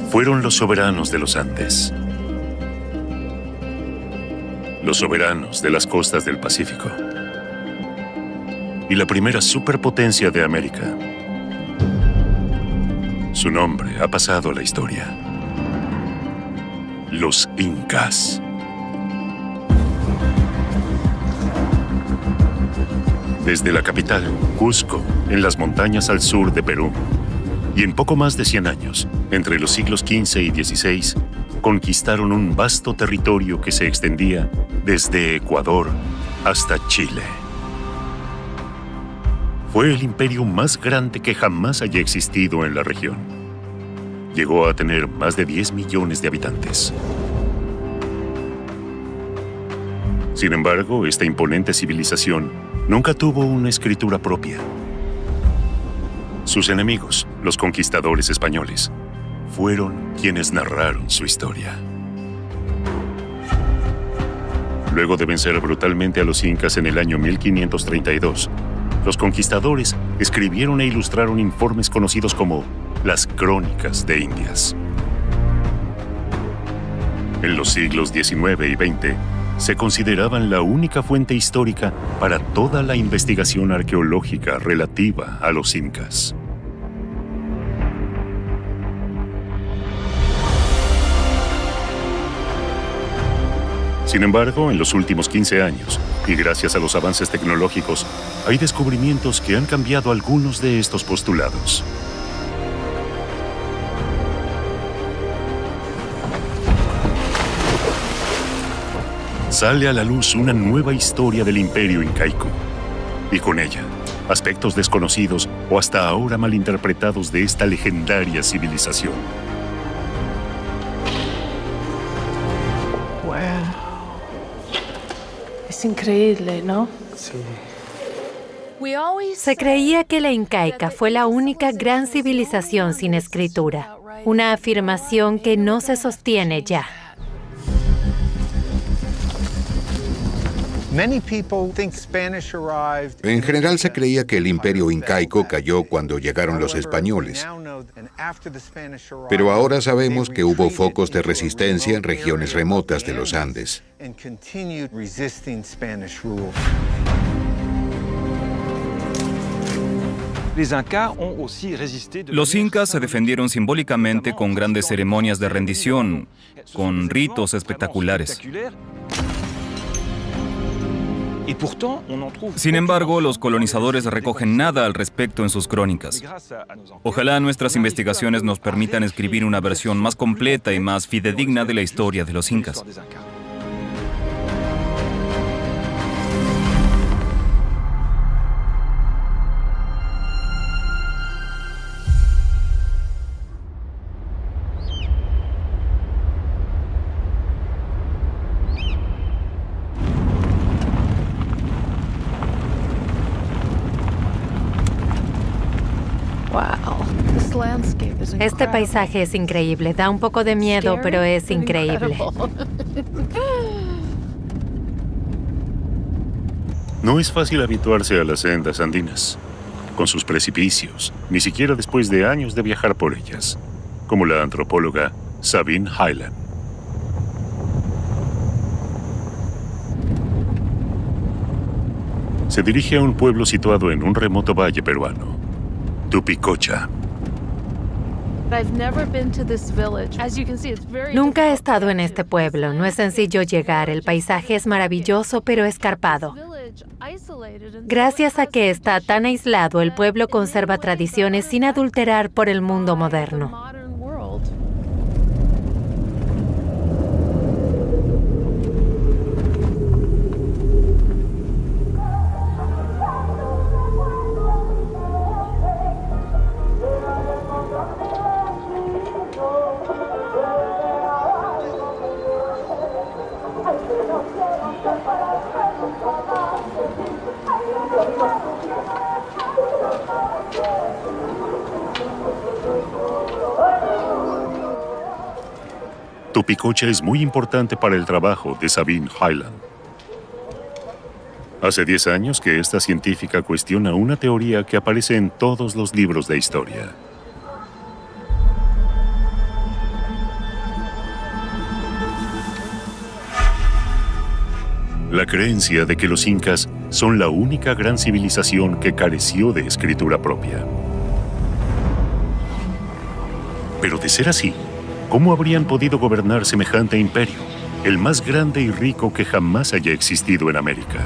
fueron los soberanos de los Andes. Los soberanos de las costas del Pacífico. Y la primera superpotencia de América. Su nombre ha pasado a la historia. Los Incas. Desde la capital, Cusco, en las montañas al sur de Perú, y en poco más de 100 años, entre los siglos XV y XVI, conquistaron un vasto territorio que se extendía desde Ecuador hasta Chile. Fue el imperio más grande que jamás haya existido en la región. Llegó a tener más de 10 millones de habitantes. Sin embargo, esta imponente civilización nunca tuvo una escritura propia. Sus enemigos, los conquistadores españoles, fueron quienes narraron su historia. Luego de vencer brutalmente a los incas en el año 1532, los conquistadores escribieron e ilustraron informes conocidos como las Crónicas de Indias. En los siglos XIX y XX, se consideraban la única fuente histórica para toda la investigación arqueológica relativa a los incas. Sin embargo, en los últimos 15 años, y gracias a los avances tecnológicos, hay descubrimientos que han cambiado algunos de estos postulados. Sale a la luz una nueva historia del imperio incaico, y con ella, aspectos desconocidos o hasta ahora malinterpretados de esta legendaria civilización. Es increíble, ¿no? Sí. Se creía que la incaica fue la única gran civilización sin escritura, una afirmación que no se sostiene ya. En general se creía que el imperio incaico cayó cuando llegaron los españoles. Pero ahora sabemos que hubo focos de resistencia en regiones remotas de los Andes. Los incas se defendieron simbólicamente con grandes ceremonias de rendición, con ritos espectaculares. Sin embargo, los colonizadores recogen nada al respecto en sus crónicas. Ojalá nuestras investigaciones nos permitan escribir una versión más completa y más fidedigna de la historia de los incas. Este paisaje es increíble, da un poco de miedo, pero es increíble. No es fácil habituarse a las sendas andinas, con sus precipicios, ni siquiera después de años de viajar por ellas, como la antropóloga Sabine Hyland. Se dirige a un pueblo situado en un remoto valle peruano, Tupicocha. Nunca he estado en este pueblo. No es sencillo llegar. El paisaje es maravilloso, pero escarpado. Gracias a que está tan aislado, el pueblo conserva tradiciones sin adulterar por el mundo moderno. Tupicocha es muy importante para el trabajo de Sabine Hyland. Hace 10 años que esta científica cuestiona una teoría que aparece en todos los libros de historia. La creencia de que los incas son la única gran civilización que careció de escritura propia. Pero de ser así, ¿cómo habrían podido gobernar semejante imperio, el más grande y rico que jamás haya existido en América?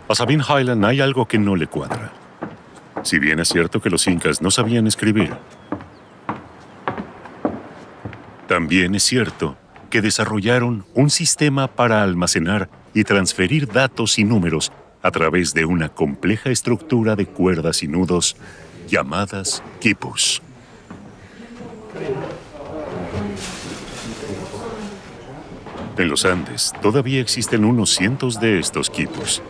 A Sabine Highland hay algo que no le cuadra. Si bien es cierto que los incas no sabían escribir, también es cierto que desarrollaron un sistema para almacenar y transferir datos y números a través de una compleja estructura de cuerdas y nudos llamadas quipus. En los Andes todavía existen unos cientos de estos quipus.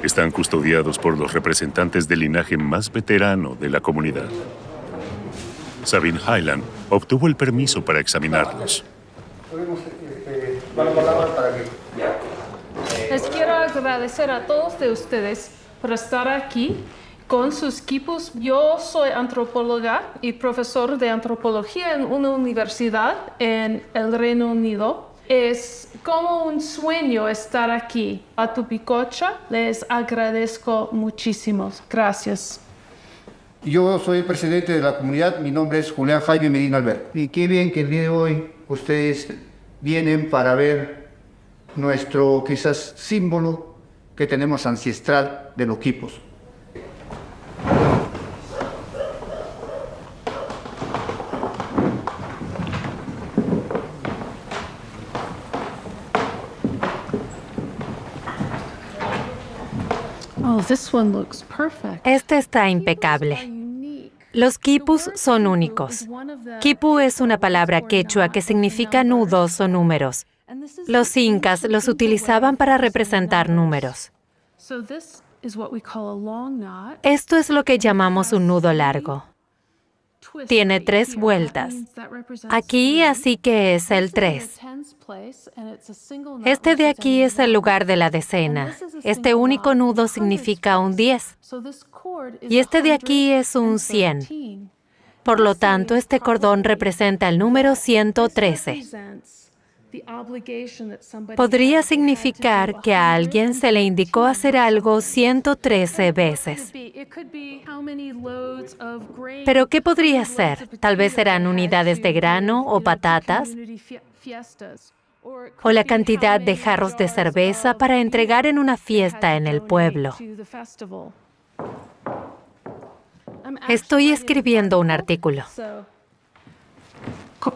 Están custodiados por los representantes del linaje más veterano de la comunidad. Sabine Highland obtuvo el permiso para examinarlos. Les quiero agradecer a todos de ustedes por estar aquí con sus equipos. Yo soy antropóloga y profesor de antropología en una universidad en el Reino Unido. Es como un sueño estar aquí. A Tupicocha les agradezco muchísimo. Gracias. Yo soy el presidente de la comunidad, mi nombre es Julián Jaime Medina Albert. Y qué bien que el día de hoy ustedes vienen para ver nuestro quizás símbolo que tenemos ancestral de los quipus. Oh, this one looks perfect. Este está impecable. Los quipus son únicos. Quipu es una palabra quechua que significa nudos o números. Los incas los utilizaban para representar números. Esto es lo que llamamos un nudo largo. Tiene 3 vueltas. Aquí, así que es el 3. Este de aquí es el lugar de la decena. Este único nudo significa un 10. Y este de aquí es un 100. Por lo tanto, este cordón representa el número 113. Podría significar que a alguien se le indicó hacer algo 113 veces. ¿Pero qué podría ser? Tal vez eran unidades de grano o patatas, o la cantidad de jarros de cerveza para entregar en una fiesta en el pueblo. Estoy escribiendo un artículo.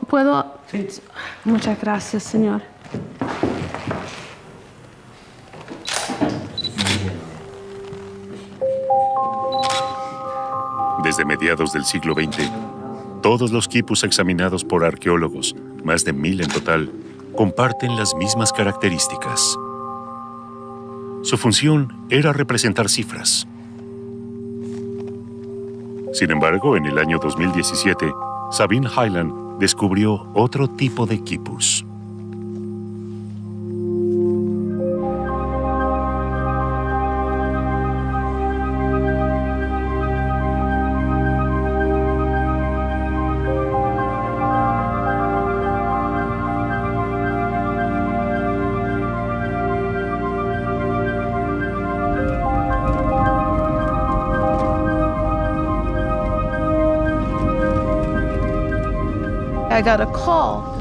¿Puedo? Muchas gracias, señor. Desde mediados del siglo XX, todos los quipus examinados por arqueólogos, más de 1000 en total, comparten las mismas características. Su función era representar cifras. Sin embargo, en el año 2017, Sabine Highland descubrió otro tipo de quipus.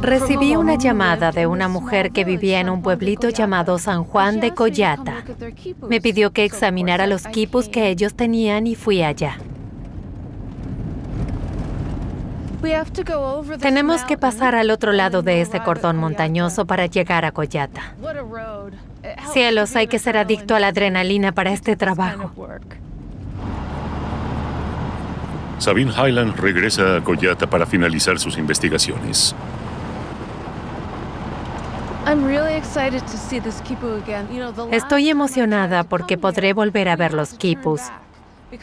Recibí una llamada de una mujer que vivía en un pueblito llamado San Juan de Collata. Me pidió que examinara los quipus que ellos tenían y fui allá. Tenemos que pasar al otro lado de ese cordón montañoso para llegar a Collata. Cielos, hay que ser adicto a la adrenalina para este trabajo. Sabine Highland regresa a Collata para finalizar sus investigaciones. Estoy emocionada porque podré volver a ver los quipus.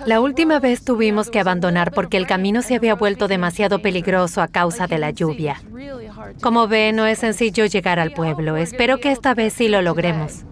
La última vez tuvimos que abandonar porque el camino se había vuelto demasiado peligroso a causa de la lluvia. Como ve, no es sencillo llegar al pueblo. Espero que esta vez sí lo logremos.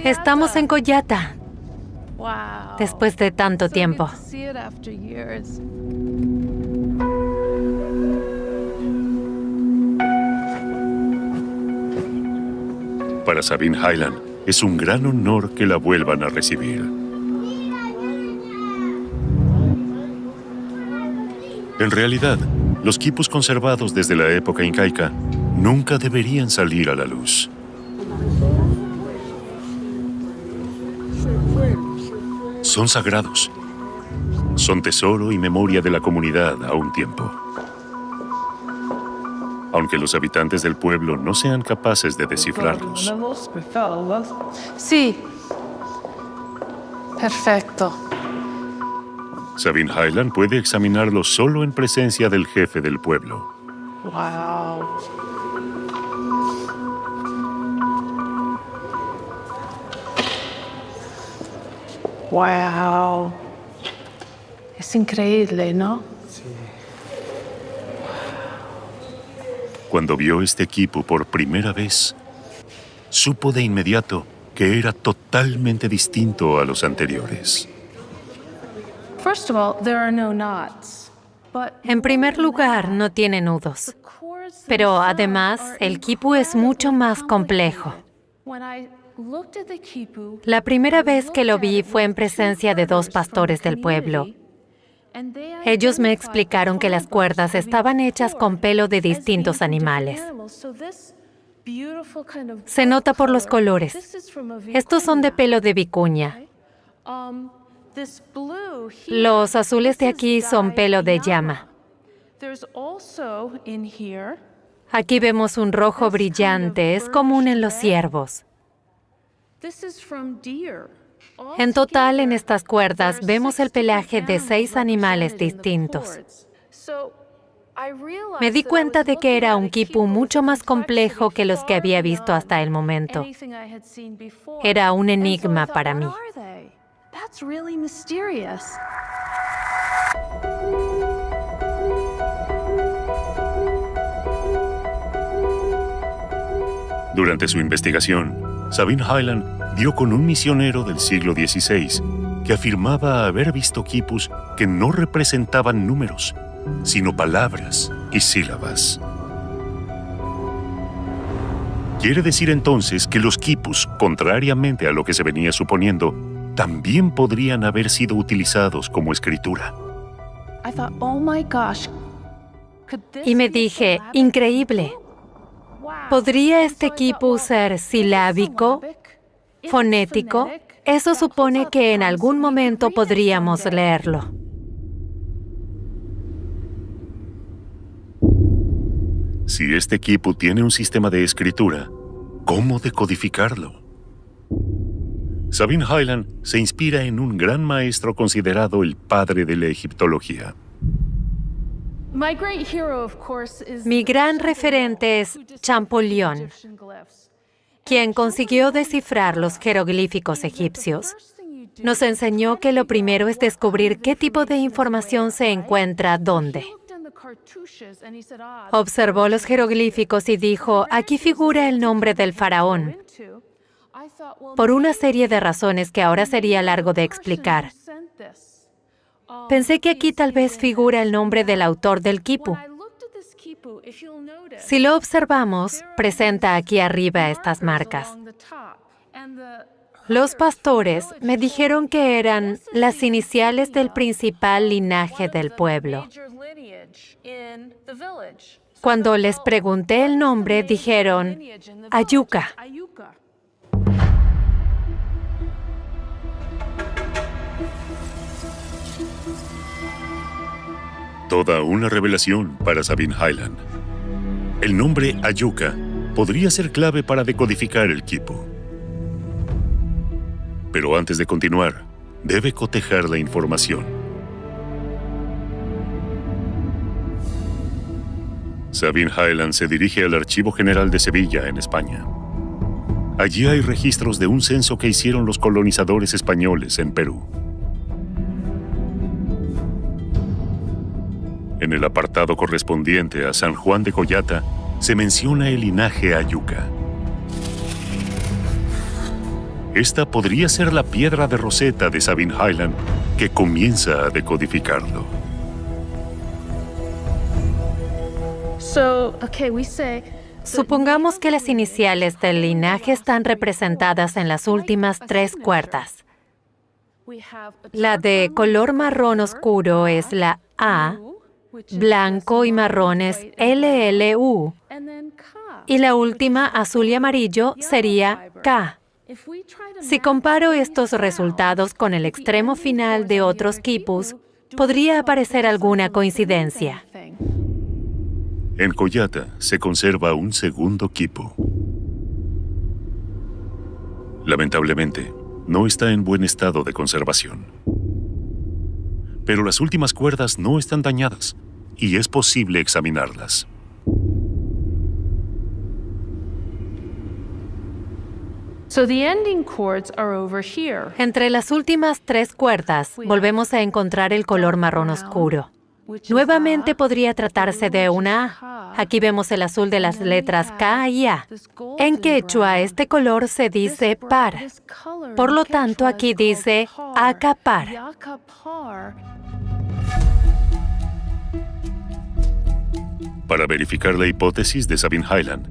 Estamos en Coyata, Wow. después de tanto tiempo. Para Sabine Hyland, es un gran honor que la vuelvan a recibir. En realidad, los quipus conservados desde la época incaica nunca deberían salir a la luz. Son sagrados. Son tesoro y memoria de la comunidad a un tiempo. Aunque los habitantes del pueblo no sean capaces de descifrarlos. Sí. Perfecto. Sabine Hyland puede examinarlos solo en presencia del jefe del pueblo. Wow. Wow. Es increíble, ¿no? Cuando vio este equipo por primera vez, supo de inmediato que era totalmente distinto a los anteriores. First of all, there are no knots. But En primer lugar, no tiene nudos. Pero además, el quipu es mucho más complejo. La primera vez que lo vi fue en presencia de dos pastores del pueblo. Ellos me explicaron que las cuerdas estaban hechas con pelo de distintos animales. Se nota por los colores. Estos son de pelo de vicuña. Los azules de aquí son pelo de llama. Aquí vemos un rojo brillante, es común en los ciervos. En total, en estas cuerdas vemos el pelaje de 6 animales distintos. Me di cuenta de que era un quipu mucho más complejo que los que había visto hasta el momento. Era un enigma para mí. Durante su investigación, Sabine Hyland dio con un misionero del siglo XVI que afirmaba haber visto quipus que no representaban números, sino palabras y sílabas. Quiere decir entonces que los quipus, contrariamente a lo que se venía suponiendo, también podrían haber sido utilizados como escritura. Y me dije, increíble. ¿Podría este quipu ser silábico, fonético? Eso supone que en algún momento podríamos leerlo. Si este quipu tiene un sistema de escritura, ¿cómo decodificarlo? Sabine Hyland se inspira en un gran maestro considerado el padre de la egiptología. Mi gran referente es Champollion, quien consiguió descifrar los jeroglíficos egipcios. Nos enseñó que lo primero es descubrir qué tipo de información se encuentra dónde. Observó los jeroglíficos y dijo, aquí figura el nombre del faraón, por una serie de razones que ahora sería largo de explicar. Pensé que aquí tal vez figura el nombre del autor del quipu. Si lo observamos, presenta aquí arriba estas marcas. Los pastores me dijeron que eran las iniciales del principal linaje del pueblo. Cuando les pregunté el nombre, dijeron, Ayuca. Toda una revelación para Sabine Hyland. El nombre Ayuca podría ser clave para decodificar el quipu. Pero antes de continuar, debe cotejar la información. Sabine Hyland se dirige al Archivo General de Sevilla, en España. Allí hay registros de un censo que hicieron los colonizadores españoles en Perú. En el apartado correspondiente a San Juan de Coyata, se menciona el linaje Ayuca. Esta podría ser la piedra de Rosetta de Sabine Hyland que comienza a decodificarlo. Supongamos que las iniciales del linaje están representadas en las últimas 3 cuerdas. La de color marrón oscuro es la A, blanco y marrón es LLU, y la última, azul y amarillo, sería K. Si comparo estos resultados con el extremo final de otros quipus, podría aparecer alguna coincidencia. En Koyata se conserva un segundo quipu. Lamentablemente, no está en buen estado de conservación. Pero las últimas cuerdas no están dañadas y es posible examinarlas. Entre las últimas 3 cuerdas, volvemos a encontrar el color marrón oscuro. Nuevamente podría tratarse de una A. Aquí vemos el azul de las letras K y A. En quechua, este color se dice par. Por lo tanto, aquí dice acapar. Para verificar la hipótesis de Sabine Hyland,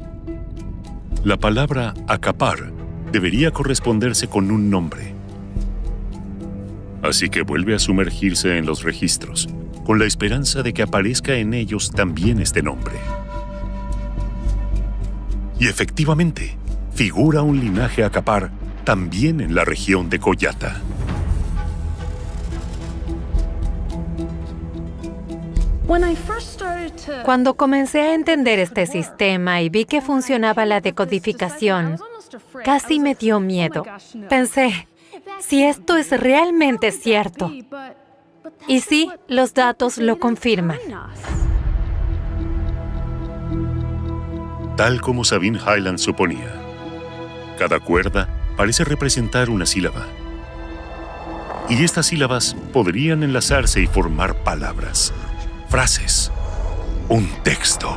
la palabra acapar debería corresponderse con un nombre. Así que vuelve a sumergirse en los registros, con la esperanza de que aparezca en ellos también este nombre. Y efectivamente, figura un linaje acapar también en la región de Koyata. Cuando comencé a entender este sistema y vi que funcionaba la decodificación, casi me dio miedo. Pensé, si esto es realmente cierto. Y sí, los datos lo confirman. Tal como Sabine Hyland suponía, cada cuerda parece representar una sílaba. Y estas sílabas podrían enlazarse y formar palabras, frases, un texto.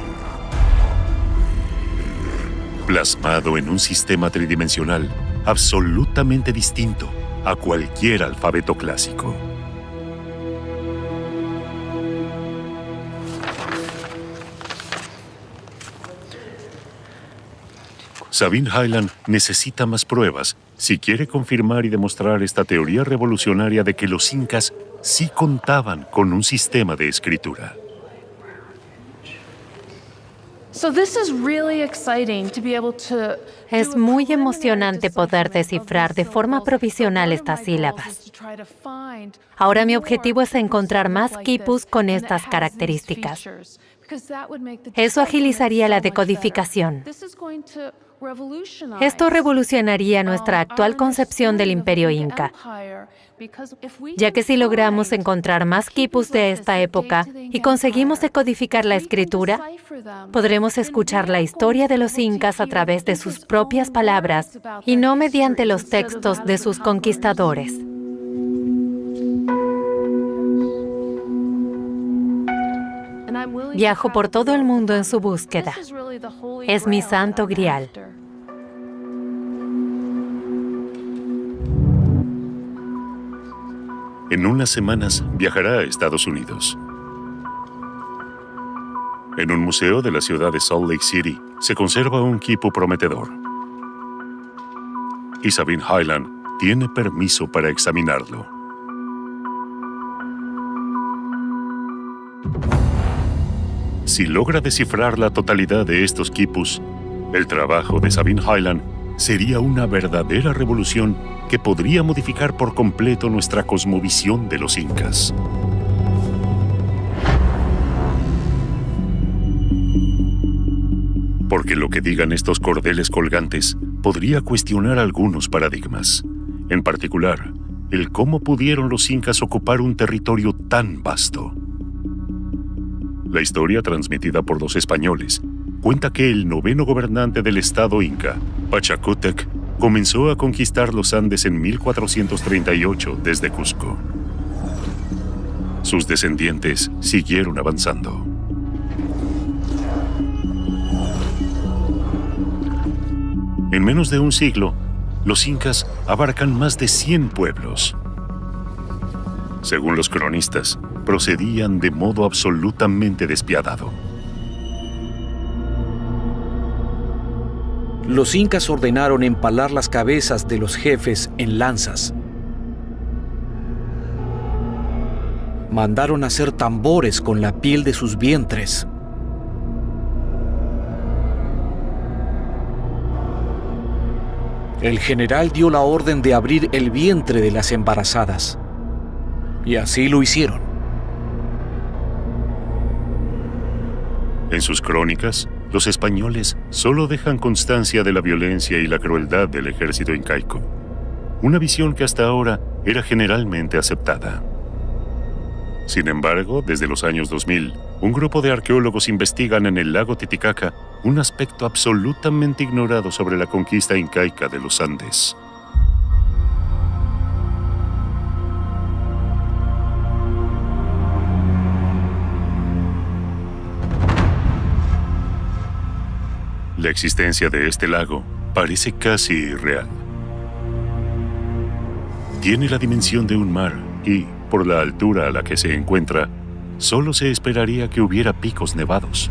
Plasmado en un sistema tridimensional absolutamente distinto a cualquier alfabeto clásico. Sabine Hyland necesita más pruebas si quiere confirmar y demostrar esta teoría revolucionaria de que los incas sí contaban con un sistema de escritura. Es muy emocionante poder descifrar de forma provisional estas sílabas. Ahora mi objetivo es encontrar más quipus con estas características. Eso agilizaría la decodificación. Esto revolucionaría nuestra actual concepción del Imperio Inca, ya que si logramos encontrar más quipus de esta época y conseguimos decodificar la escritura, podremos escuchar la historia de los incas a través de sus propias palabras y no mediante los textos de sus conquistadores. Viajo por todo el mundo en su búsqueda. Es mi santo grial. En unas semanas viajará a Estados Unidos. En un museo de la ciudad de Salt Lake City se conserva un quipu prometedor. Y Sabine Hyland tiene permiso para examinarlo. Si logra descifrar la totalidad de estos quipus, el trabajo de Sabine Hyland sería una verdadera revolución que podría modificar por completo nuestra cosmovisión de los incas. Porque lo que digan estos cordeles colgantes podría cuestionar algunos paradigmas, en particular, el cómo pudieron los incas ocupar un territorio tan vasto. La historia transmitida por los españoles cuenta que el 9º gobernante del estado inca, Pachacútec, comenzó a conquistar los Andes en 1438 desde Cusco. Sus descendientes siguieron avanzando. En menos de un siglo, los incas abarcan más de 100 pueblos. Según los cronistas, procedían de modo absolutamente despiadado. Los incas ordenaron empalar las cabezas de los jefes en lanzas. Mandaron hacer tambores con la piel de sus vientres. El general dio la orden de abrir el vientre de las embarazadas. Y así lo hicieron. En sus crónicas, los españoles solo dejan constancia de la violencia y la crueldad del ejército incaico, una visión que hasta ahora era generalmente aceptada. Sin embargo, desde los años 2000, un grupo de arqueólogos investigan en el lago Titicaca un aspecto absolutamente ignorado sobre la conquista incaica de los Andes. La existencia de este lago parece casi irreal. Tiene la dimensión de un mar y, por la altura a la que se encuentra, solo se esperaría que hubiera picos nevados.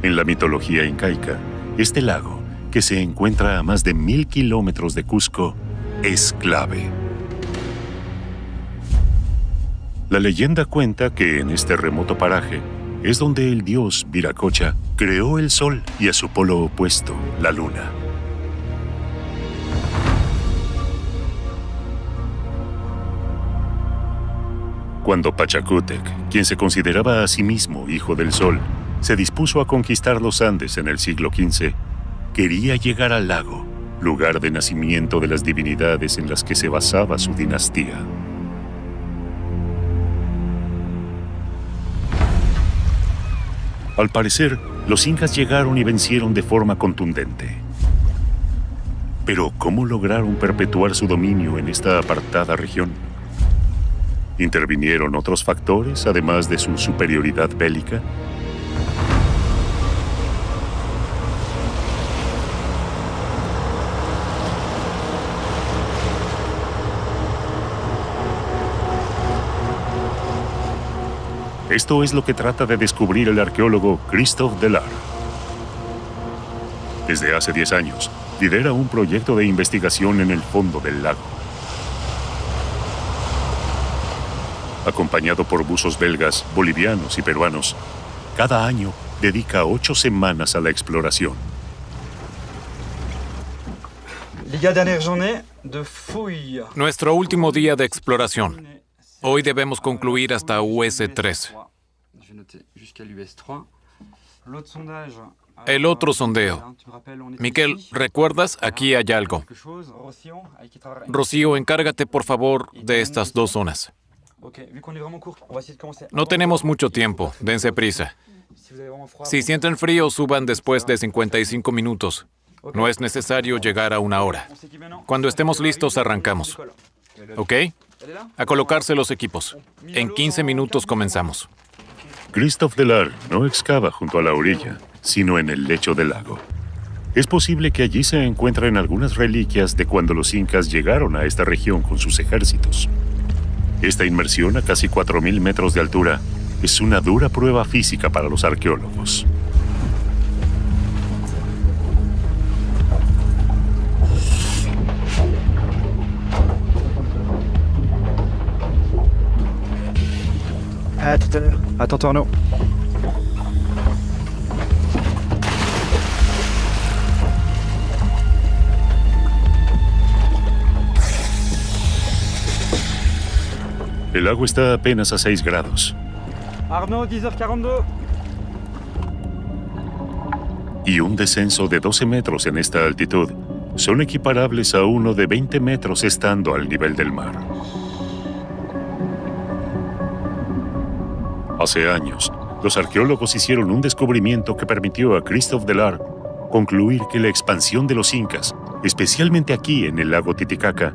En la mitología incaica, este lago, que se encuentra a más de 1000 kilómetros de Cusco, es clave. La leyenda cuenta que en este remoto paraje es donde el dios Viracocha creó el sol y a su polo opuesto, la luna. Cuando Pachacútec, quien se consideraba a sí mismo hijo del sol, se dispuso a conquistar los Andes en el siglo XV, quería llegar al lago, lugar de nacimiento de las divinidades en las que se basaba su dinastía. Al parecer, los incas llegaron y vencieron de forma contundente. Pero, ¿cómo lograron perpetuar su dominio en esta apartada región? ¿Intervinieron otros factores, además de su superioridad bélica? Esto es lo que trata de descubrir el arqueólogo Christophe Delard. Desde hace 10 años, lidera un proyecto de investigación en el fondo del lago. Acompañado por buzos belgas, bolivianos y peruanos, cada año dedica 8 semanas a la exploración. Nuestro último día de exploración. Hoy debemos concluir hasta US3. El otro sondeo. Miquel, ¿recuerdas? Aquí hay algo. Rocío, encárgate por favor de estas 2 zonas. No tenemos mucho tiempo, dense prisa. Si sienten frío, suban después de 55 minutos. No es necesario llegar a 1 hora. Cuando estemos listos, arrancamos. ¿Ok? A colocarse los equipos. En 15 minutos comenzamos. Christophe Delard no excava junto a la orilla, sino en el lecho del lago. Es posible que allí se encuentren algunas reliquias de cuando los incas llegaron a esta región con sus ejércitos. Esta inmersión a casi 4000 metros de altura es una dura prueba física para los arqueólogos. À tout à l'heure. Attends, Arnaud. El agua está apenas a 6 grados. Arnaud, 10h42. Y un descenso de 12 metros en esta altitud son equiparables a uno de 20 metros estando al nivel del mar. Hace años, los arqueólogos hicieron un descubrimiento que permitió a Christophe Delard concluir que la expansión de los incas, especialmente aquí en el lago Titicaca,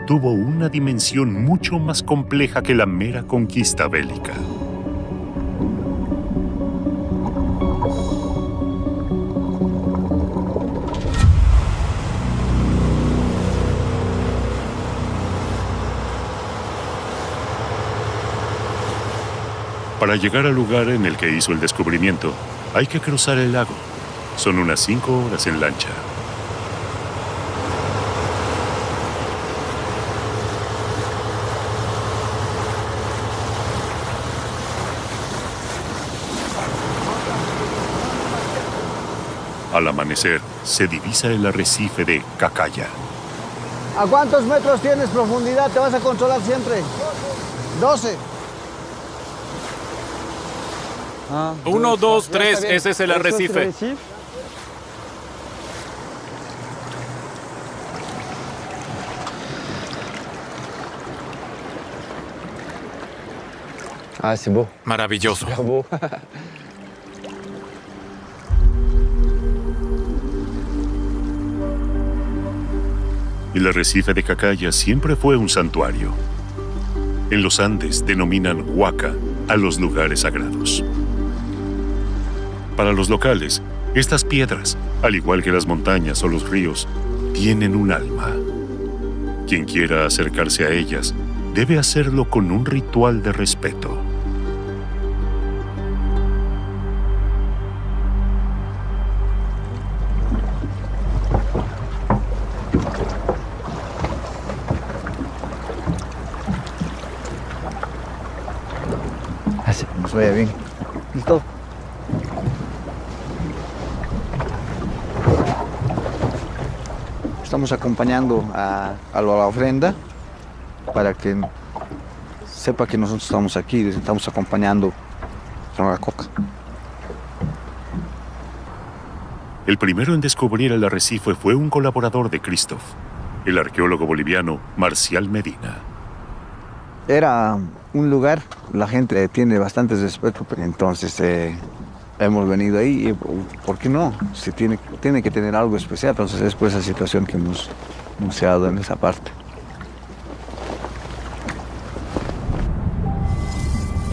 tuvo una dimensión mucho más compleja que la mera conquista bélica. Para llegar al lugar en el que hizo el descubrimiento, hay que cruzar el lago. Son unas 5 horas en lancha. Al amanecer, se divisa el arrecife de Cacaya. ¿A cuántos metros tienes profundidad? ¿Te vas a controlar siempre? 12. 1, 2, 3, ese es el arrecife. Ah, c'est beau. Maravilloso. Super beau. El arrecife de Cacaya siempre fue un santuario. En los Andes denominan huaca a los lugares sagrados. Para los locales, estas piedras, al igual que las montañas o los ríos, tienen un alma. Quien quiera acercarse a ellas debe hacerlo con un ritual de respeto. Así nos vaya bien. ¿Listo? Estamos acompañando a la ofrenda para que sepa que nosotros estamos aquí, les estamos acompañando con la coca. El primero en descubrir el arrecife fue un colaborador de Christoph, el arqueólogo boliviano Marcial Medina. Era un lugar, la gente tiene bastante respeto, entonces hemos venido ahí y ¿por qué no? Se tiene que tener algo especial, entonces es por esa situación que hemos dado en esa parte.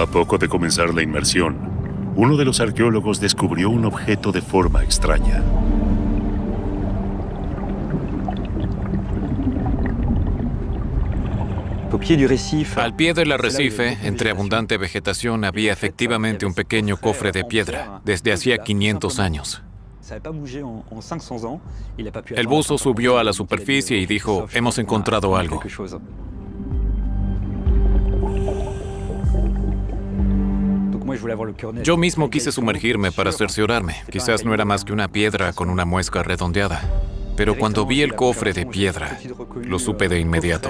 A poco de comenzar la inmersión, uno de los arqueólogos descubrió un objeto de forma extraña. Al pie del arrecife, entre abundante vegetación, había efectivamente un pequeño cofre de piedra desde hacía 500 años. El buzo subió a la superficie y dijo, hemos encontrado algo. Yo mismo quise sumergirme para cerciorarme. Quizás no era más que una piedra con una muesca redondeada. Pero cuando vi el cofre de piedra, lo supe de inmediato.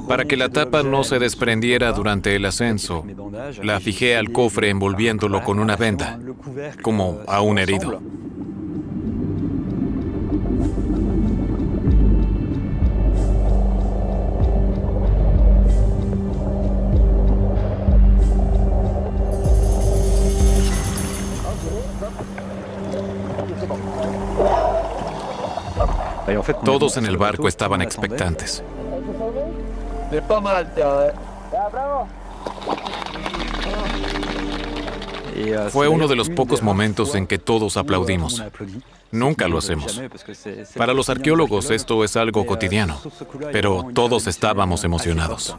Para que la tapa no se desprendiera durante el ascenso, la fijé al cofre envolviéndolo con una venda, como a un herido. Todos en el barco estaban expectantes. Fue uno de los pocos momentos en que todos aplaudimos. Nunca lo hacemos. Para los arqueólogos esto es algo cotidiano, pero todos estábamos emocionados.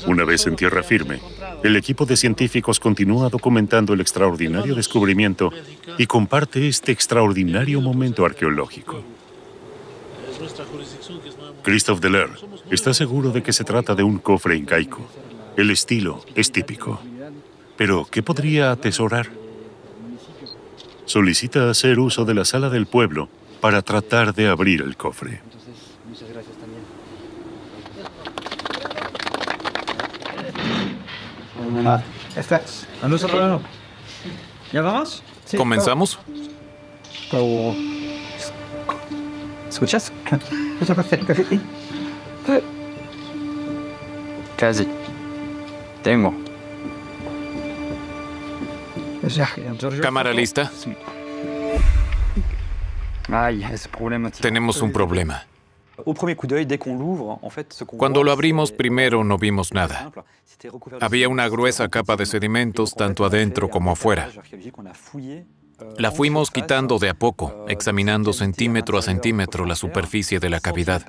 Una vez en tierra firme, el equipo de científicos continúa documentando el extraordinario descubrimiento y comparte este extraordinario momento arqueológico. Christoph Deller está seguro de que se trata de un cofre incaico. El estilo es típico. Pero, ¿qué podría atesorar? Solicita hacer uso de la sala del pueblo para tratar de abrir el cofre. ¿Comenzamos? ¿Escuchas? Casi. Tengo. ¿Cámara lista? Tenemos un problema. Cuando lo abrimos primero no vimos nada. Había una gruesa capa de sedimentos tanto adentro como afuera. La fuimos quitando de a poco, examinando centímetro a centímetro la superficie de la cavidad.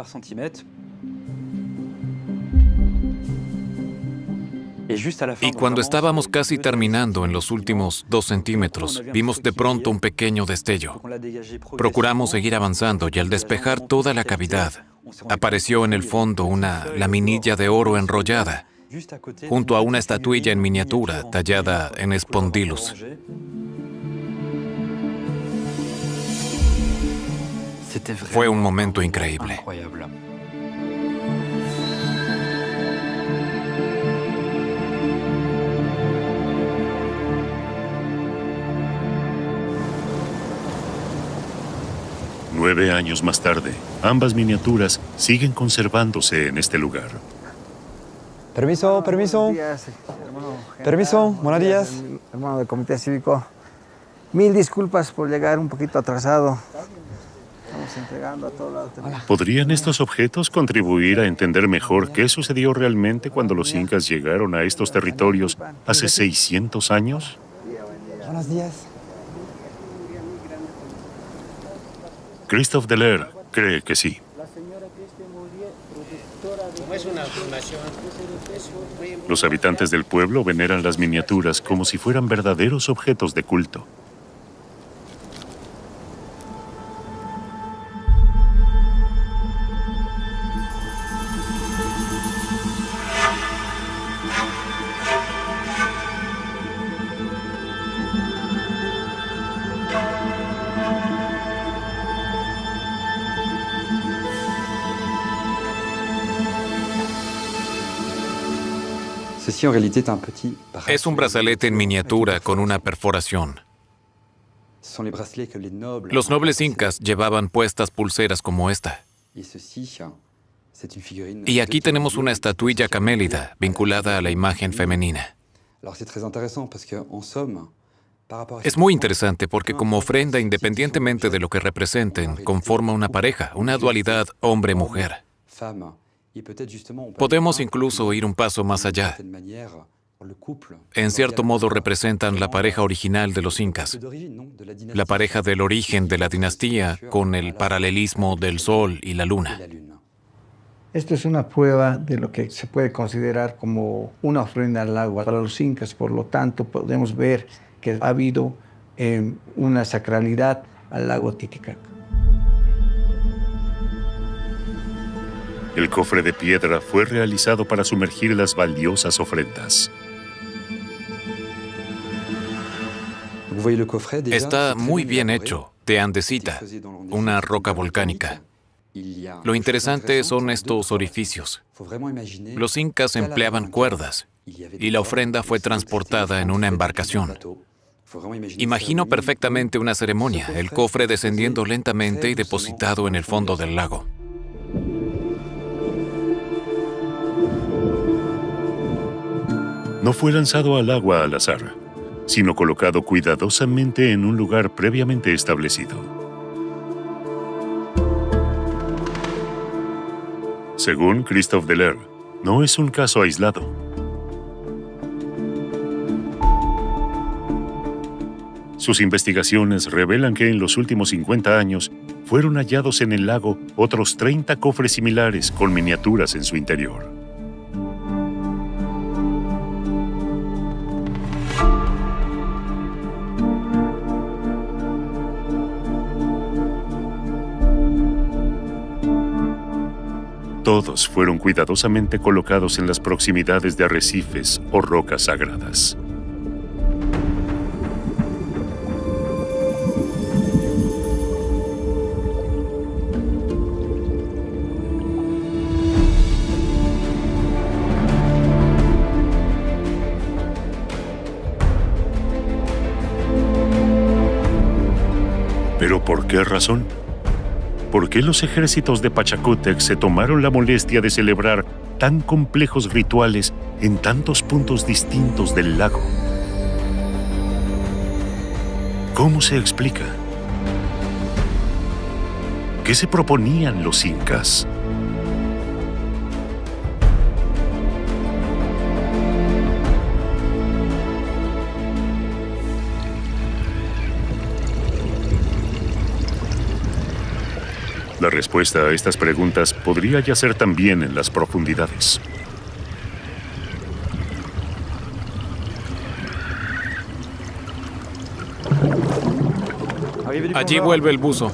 Y cuando estábamos casi terminando en los últimos 2 centímetros, vimos de pronto un pequeño destello. Procuramos seguir avanzando y al despejar toda la cavidad, apareció en el fondo una laminilla de oro enrollada, junto a una estatuilla en miniatura tallada en Spondylus. Fue un momento increíble. Nueve años más tarde, ambas miniaturas siguen conservándose en este lugar. Permiso. Permiso, buenos días. Hermano del Comité Cívico, 1000 disculpas por llegar un poquito atrasado. Estamos entregando a todos lados. ¿Podrían estos objetos contribuir a entender mejor qué sucedió realmente cuando los incas llegaron a estos territorios hace 600 años? Buenos días. Christophe Deler cree que sí. Los habitantes del pueblo veneran las miniaturas como si fueran verdaderos objetos de culto. Es un brazalete en miniatura con una perforación. Los nobles incas llevaban puestas pulseras como esta. Y aquí tenemos una estatuilla camélida vinculada a la imagen femenina. Es muy interesante porque como ofrenda, independientemente de lo que representen, conforma una pareja, una dualidad hombre-mujer. Podemos incluso ir un paso más allá. En cierto modo representan la pareja original de los incas, la pareja del origen de la dinastía con el paralelismo del sol y la luna. Esto es una prueba de lo que se puede considerar como una ofrenda al agua para los incas. Por lo tanto, podemos ver que ha habido una sacralidad al lago Titicaca. El cofre de piedra fue realizado para sumergir las valiosas ofrendas. Está muy bien hecho, de andesita, una roca volcánica. Lo interesante son estos orificios. Los incas empleaban cuerdas y la ofrenda fue transportada en una embarcación. Imagino perfectamente una ceremonia, el cofre descendiendo lentamente y depositado en el fondo del lago. No fue lanzado al agua al azar, sino colocado cuidadosamente en un lugar previamente establecido. Según Christophe Deler, no es un caso aislado. Sus investigaciones revelan que en los últimos 50 años fueron hallados en el lago otros 30 cofres similares con miniaturas en su interior. Todos fueron cuidadosamente colocados en las proximidades de arrecifes o rocas sagradas. ¿Pero por qué razón? ¿Por qué los ejércitos de Pachacútec se tomaron la molestia de celebrar tan complejos rituales en tantos puntos distintos del lago? ¿Cómo se explica? ¿Qué se proponían los incas? La respuesta a estas preguntas podría yacer también en las profundidades. Allí vuelve el buzo.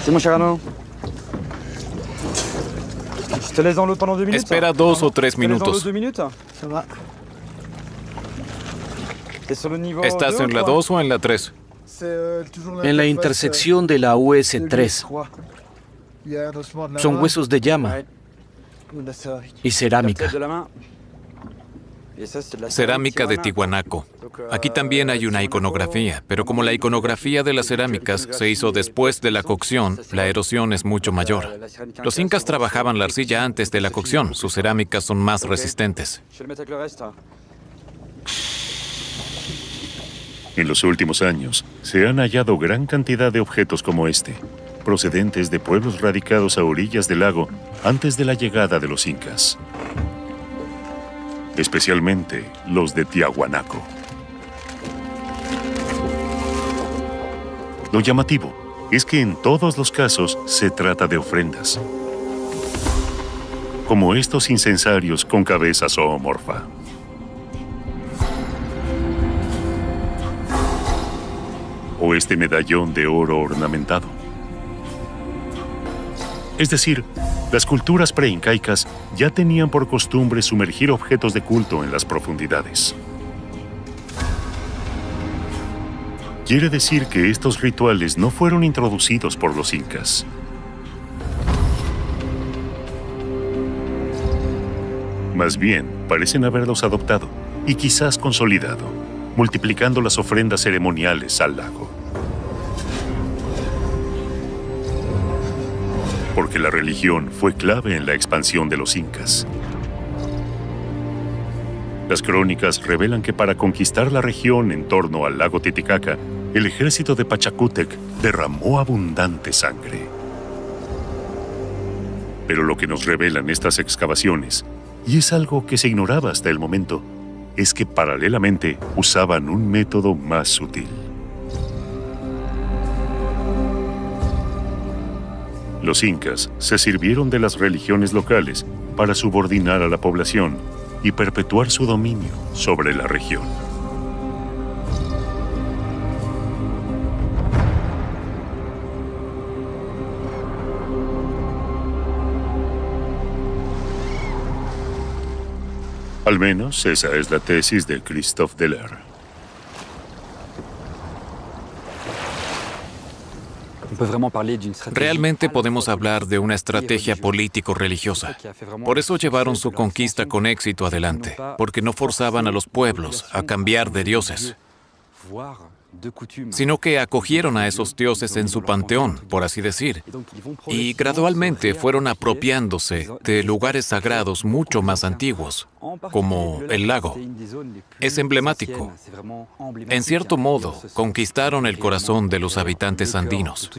C'est mon cher Arnaud. Je te laisse dans l'eau pendant 2 minutes. Espera 2 o 3 minutos. 2 minutes. Ça va. ¿Estás ¿Estás en la 2 o en la 3? En la intersección de la US3 son huesos de llama y cerámica. Cerámica de Tiwanaku. Aquí también hay una iconografía, pero como la iconografía de las cerámicas se hizo después de la cocción, la erosión es mucho mayor. Los incas trabajaban la arcilla antes de la cocción, sus cerámicas son más resistentes. En los últimos años, se han hallado gran cantidad de objetos como este, procedentes de pueblos radicados a orillas del lago antes de la llegada de los incas. Especialmente los de Tiahuanaco. Lo llamativo es que en todos los casos se trata de ofrendas, como estos incensarios con cabeza zoomorfa. O este medallón de oro ornamentado. Es decir, las culturas preincaicas ya tenían por costumbre sumergir objetos de culto en las profundidades. Quiere decir que estos rituales no fueron introducidos por los incas. Más bien, parecen haberlos adoptado y quizás consolidado, multiplicando las ofrendas ceremoniales al lago. Porque la religión fue clave en la expansión de los incas. Las crónicas revelan que para conquistar la región en torno al lago Titicaca, el ejército de Pachacútec derramó abundante sangre. Pero lo que nos revelan estas excavaciones, y es algo que se ignoraba hasta el momento, es que paralelamente usaban un método más sutil. Los incas se sirvieron de las religiones locales para subordinar a la población y perpetuar su dominio sobre la región. Al menos esa es la tesis de Christophe Deller. Realmente podemos hablar de una estrategia político-religiosa. Por eso llevaron su conquista con éxito adelante, porque no forzaban a los pueblos a cambiar de dioses, sino que acogieron a esos dioses en su panteón, por así decir, y gradualmente fueron apropiándose de lugares sagrados mucho más antiguos, como el lago. Es emblemático. En cierto modo, conquistaron el corazón de los habitantes andinos.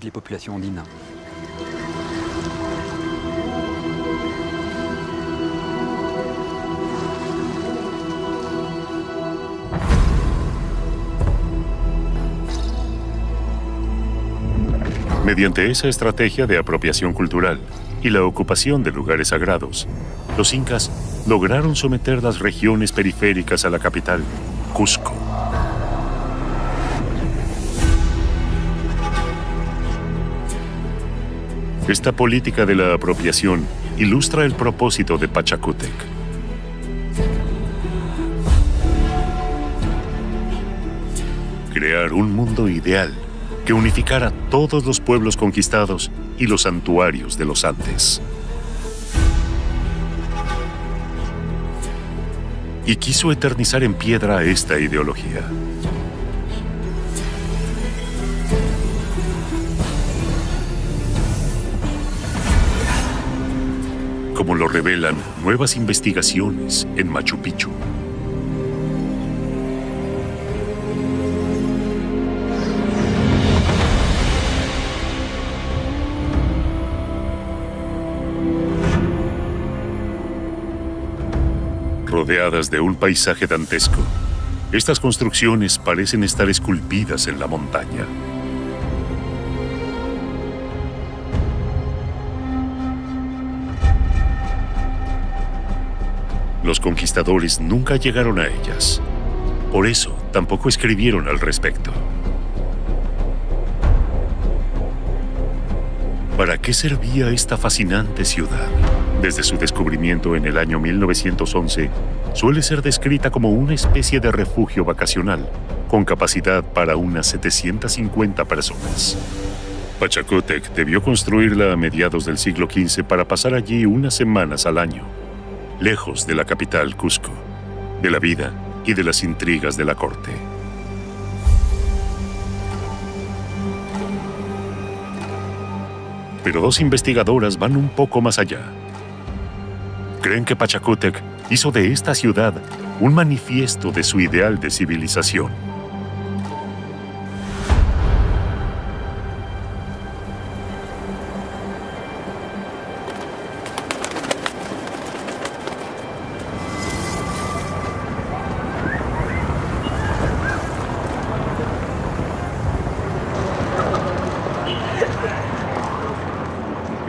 Mediante esa estrategia de apropiación cultural y la ocupación de lugares sagrados, los incas lograron someter las regiones periféricas a la capital, Cusco. Esta política de la apropiación ilustra el propósito de Pachacútec. Crear un mundo ideal que unificara todos los pueblos conquistados y los santuarios de los Andes. Y quiso eternizar en piedra esta ideología. Como lo revelan nuevas investigaciones en Machu Picchu. Rodeadas de un paisaje dantesco, Estas construcciones parecen estar esculpidas en la montaña. Los conquistadores nunca llegaron a ellas. Por eso, tampoco escribieron al respecto. ¿Para qué servía esta fascinante ciudad? Desde su descubrimiento en el año 1911, suele ser descrita como una especie de refugio vacacional, con capacidad para unas 750 personas. Pachacútec debió construirla a mediados del siglo XV para pasar allí unas semanas al año, lejos de la capital Cusco, de la vida y de las intrigas de la corte. Pero dos investigadoras van un poco más allá. Creen que Pachacútec hizo de esta ciudad un manifiesto de su ideal de civilización.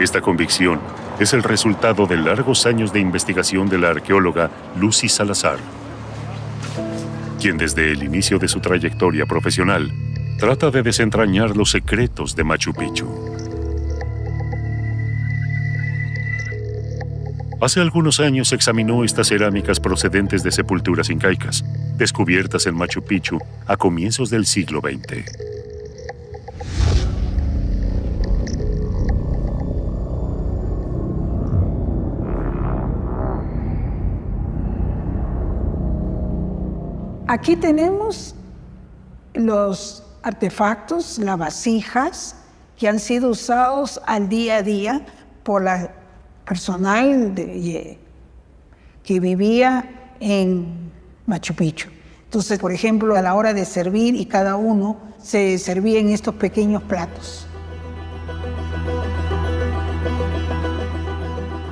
Esta convicción es el resultado de largos años de investigación de la arqueóloga Lucy Salazar, quien desde el inicio de su trayectoria profesional trata de desentrañar los secretos de Machu Picchu. Hace algunos años examinó estas cerámicas procedentes de sepulturas incaicas, descubiertas en Machu Picchu a comienzos del siglo XX. Aquí tenemos los artefactos, las vasijas que han sido usados al día a día por la personal que vivía en Machu Picchu. Entonces, por ejemplo, a la hora de servir, y cada uno se servía en estos pequeños platos.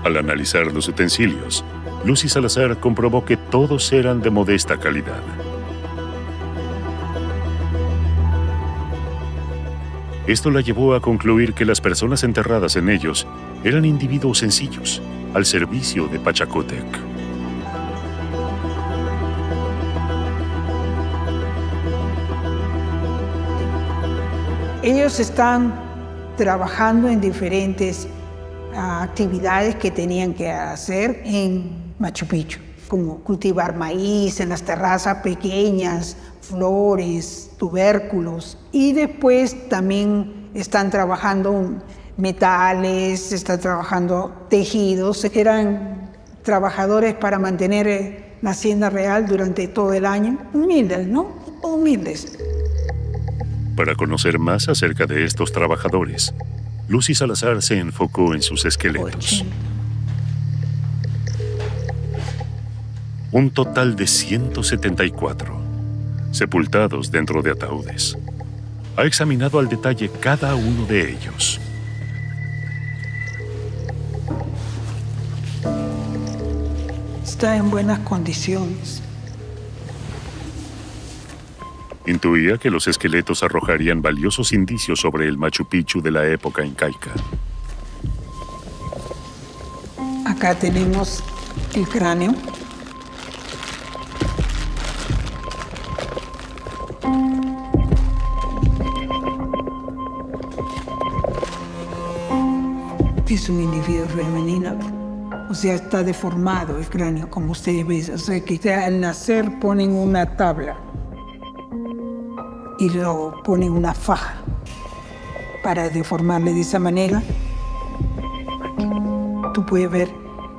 Al analizar los utensilios, Lucy Salazar comprobó que todos eran de modesta calidad. Esto la llevó a concluir que las personas enterradas en ellos eran individuos sencillos, al servicio de Pachacútec. Ellos están trabajando en diferentes actividades que tenían que hacer en Machu Picchu, como cultivar maíz en las terrazas pequeñas, flores, tubérculos, y después también están trabajando metales, están trabajando tejidos. Eran trabajadores para mantener la hacienda real durante todo el año. Humildes, ¿no? Humildes. Para conocer más acerca de estos trabajadores, Lucy Salazar se enfocó en sus esqueletos. Un total de 174, sepultados dentro de ataúdes. Ha examinado al detalle cada uno de ellos. Está en buenas condiciones. Intuía que los esqueletos arrojarían valiosos indicios sobre el Machu Picchu de la época incaica. Acá tenemos el cráneo. Es un individuo femenino, o sea, está deformado el cráneo, como ustedes ven. O sea, que al nacer ponen una tabla y luego ponen una faja para deformarle de esa manera. Tú puedes ver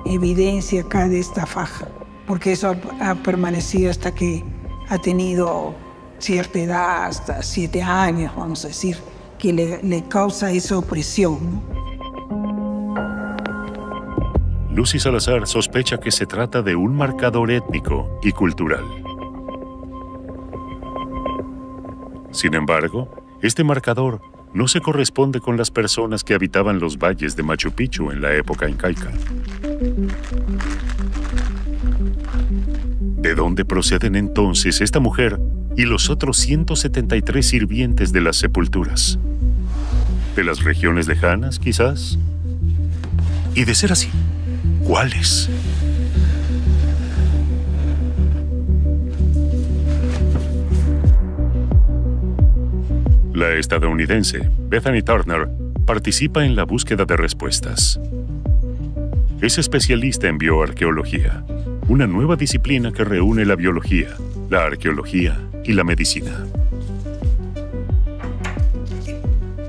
evidencia acá de esta faja, porque eso ha permanecido hasta que ha tenido cierta edad, hasta 7 años, vamos a decir, que le causa esa opresión, ¿no? Lucy Salazar sospecha que se trata de un marcador étnico y cultural. Sin embargo, este marcador no se corresponde con las personas que habitaban los valles de Machu Picchu en la época incaica. ¿De dónde proceden entonces esta mujer y los otros 173 sirvientes de las sepulturas? ¿De las regiones lejanas, quizás? Y de ser así, ¿cuáles? La estadounidense Bethany Turner participa en la búsqueda de respuestas. Es especialista en bioarqueología, una nueva disciplina que reúne la biología, la arqueología y la medicina.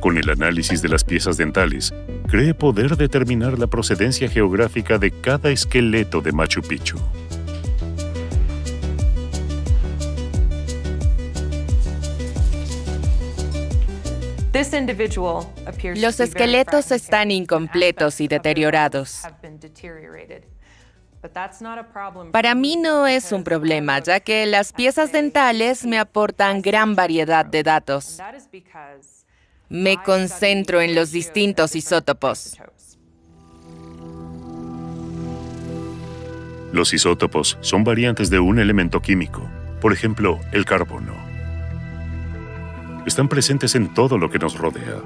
Con el análisis de las piezas dentales, cree poder determinar la procedencia geográfica de cada esqueleto de Machu Picchu. Los esqueletos están incompletos y deteriorados. Para mí no es un problema, ya que las piezas dentales me aportan gran variedad de datos. Me concentro en los distintos isótopos. Los isótopos son variantes de un elemento químico, por ejemplo, el carbono. Están presentes en todo lo que nos rodea.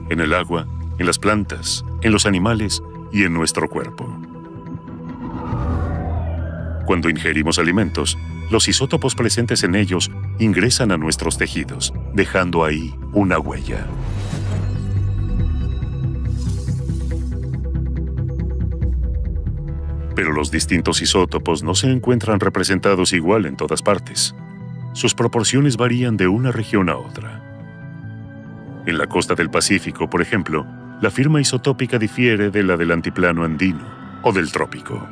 En el agua, en las plantas, en los animales y en nuestro cuerpo. Cuando ingerimos alimentos, los isótopos presentes en ellos ingresan a nuestros tejidos, dejando ahí una huella. Pero los distintos isótopos no se encuentran representados igual en todas partes. Sus proporciones varían de una región a otra. En la costa del Pacífico, por ejemplo, la firma isotópica difiere de la del antiplano andino o del trópico.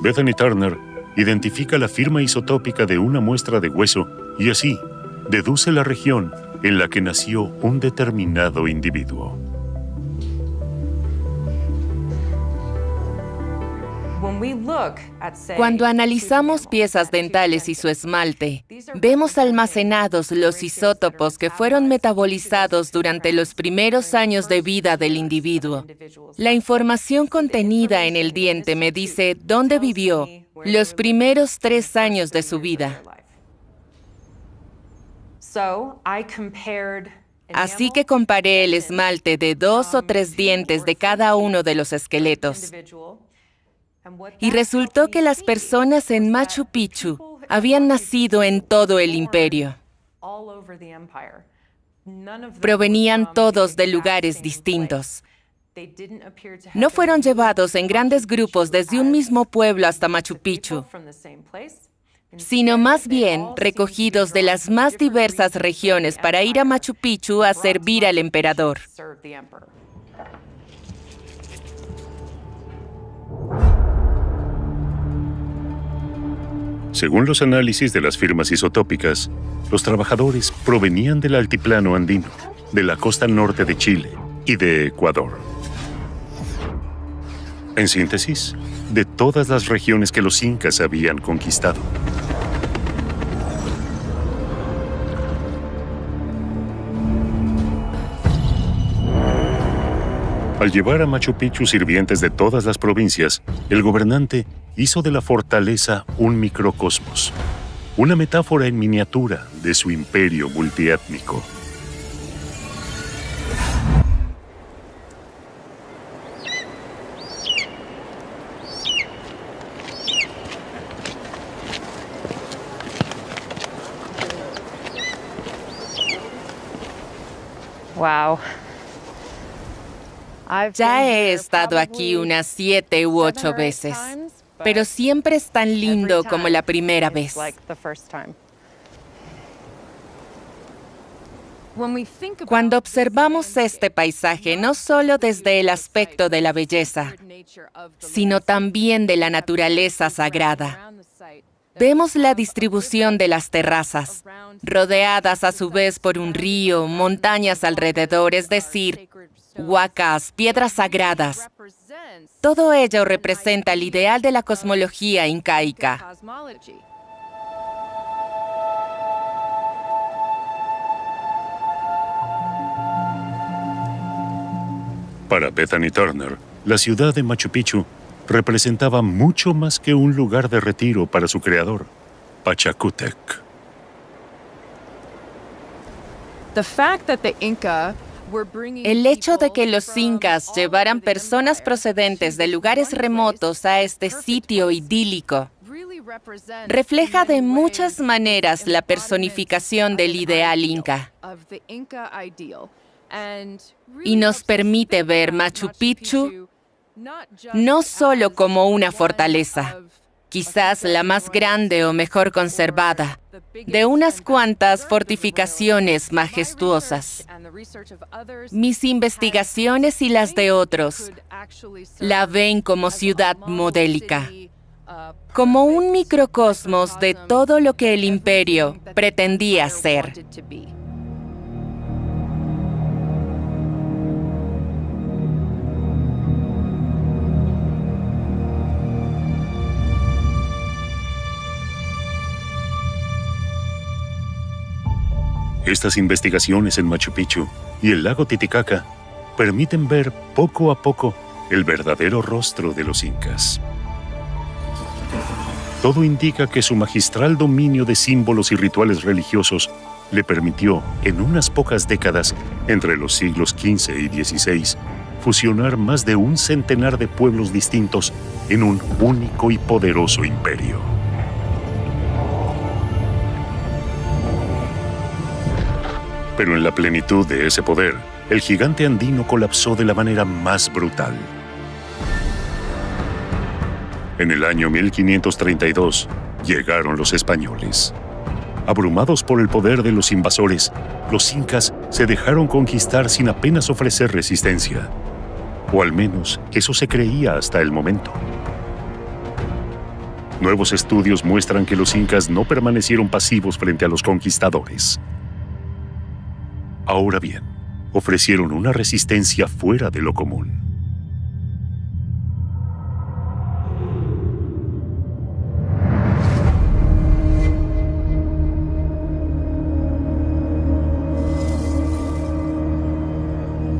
Bethany Turner identifica la firma isotópica de una muestra de hueso y así deduce la región en la que nació un determinado individuo. Cuando analizamos piezas dentales y su esmalte, vemos almacenados los isótopos que fueron metabolizados durante los primeros años de vida del individuo. La información contenida en el diente me dice dónde vivió los primeros 3 años de su vida. Así que comparé el esmalte de 2 o 3 dientes de cada uno de los esqueletos. Y resultó que las personas en Machu Picchu habían nacido en todo el imperio. Provenían todos de lugares distintos. No fueron llevados en grandes grupos desde un mismo pueblo hasta Machu Picchu, sino más bien recogidos de las más diversas regiones para ir a Machu Picchu a servir al emperador. Según los análisis de las firmas isotópicas, los trabajadores provenían del altiplano andino, de la costa norte de Chile y de Ecuador. En síntesis, de todas las regiones que los incas habían conquistado. Al llevar a Machu Picchu sirvientes de todas las provincias, el gobernante hizo de la fortaleza un microcosmos, una metáfora en miniatura de su imperio multiétnico. Wow. Ya he estado aquí unas 7 u 8 veces, pero siempre es tan lindo como la primera vez. Cuando observamos este paisaje, no solo desde el aspecto de la belleza, sino también de la naturaleza sagrada, vemos la distribución de las terrazas, rodeadas a su vez por un río, montañas alrededor, es decir, huacas, piedras sagradas. Todo ello representa el ideal de la cosmología incaica. Para Bethany Turner, la ciudad de Machu Picchu representaba mucho más que un lugar de retiro para su creador, Pachacútec. El hecho de que los incas llevaran personas procedentes de lugares remotos a este sitio idílico refleja de muchas maneras la personificación del ideal inca y nos permite ver Machu Picchu no solo como una fortaleza, quizás la más grande o mejor conservada, de unas cuantas fortificaciones majestuosas. Mis investigaciones y las de otros la ven como ciudad modélica, como un microcosmos de todo lo que el imperio pretendía ser. Estas investigaciones en Machu Picchu y el lago Titicaca permiten ver poco a poco el verdadero rostro de los incas. Todo indica que su magistral dominio de símbolos y rituales religiosos le permitió, en unas pocas décadas, entre los siglos XV y XVI, fusionar más de un centenar de pueblos distintos en un único y poderoso imperio. Pero en la plenitud de ese poder, el gigante andino colapsó de la manera más brutal. En el año 1532, llegaron los españoles. Abrumados por el poder de los invasores, los incas se dejaron conquistar sin apenas ofrecer resistencia. O al menos eso se creía hasta el momento. Nuevos estudios muestran que los incas no permanecieron pasivos frente a los conquistadores. Ahora bien, ofrecieron una resistencia fuera de lo común.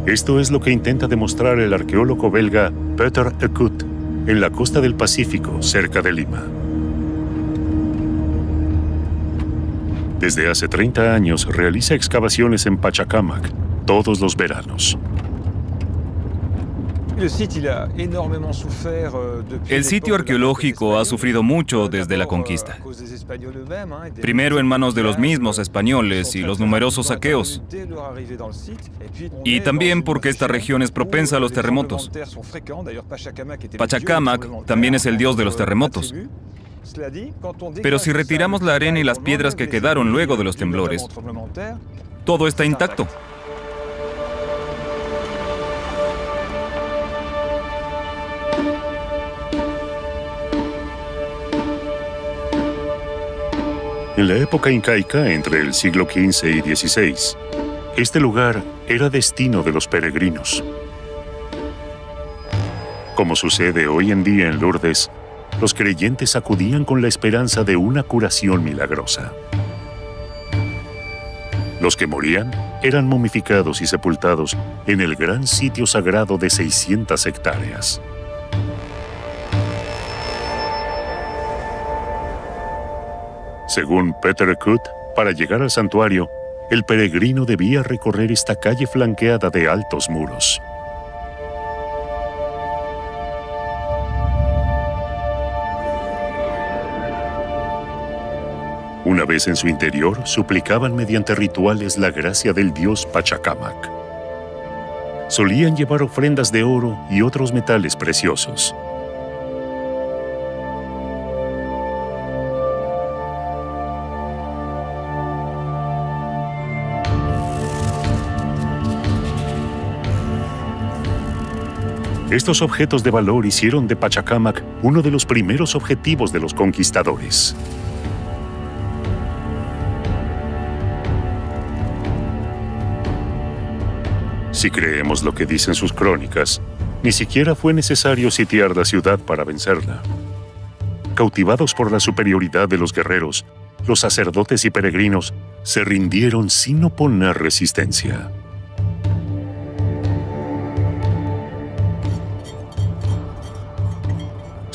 Esto es lo que intenta demostrar el arqueólogo belga Peter Eckhout en la costa del Pacífico, cerca de Lima. Desde hace 30 años realiza excavaciones en Pachacámac todos los veranos. El sitio arqueológico ha sufrido mucho desde la conquista. Primero en manos de los mismos españoles y los numerosos saqueos. Y también porque esta región es propensa a los terremotos. Pachacámac también es el dios de los terremotos. Pero si retiramos la arena y las piedras que quedaron luego de los temblores, todo está intacto. En la época incaica, entre el siglo XV y XVI, este lugar era destino de los peregrinos. Como sucede hoy en día en Lourdes, los creyentes acudían con la esperanza de una curación milagrosa. Los que morían eran momificados y sepultados en el gran sitio sagrado de 600 hectáreas. Según Peter Eckhout, para llegar al santuario, el peregrino debía recorrer esta calle flanqueada de altos muros. Una vez en su interior, suplicaban mediante rituales la gracia del dios Pachacámac. Solían llevar ofrendas de oro y otros metales preciosos. Estos objetos de valor hicieron de Pachacámac uno de los primeros objetivos de los conquistadores. Si creemos lo que dicen sus crónicas, ni siquiera fue necesario sitiar la ciudad para vencerla. Cautivados por la superioridad de los guerreros, los sacerdotes y peregrinos se rindieron sin oponer resistencia.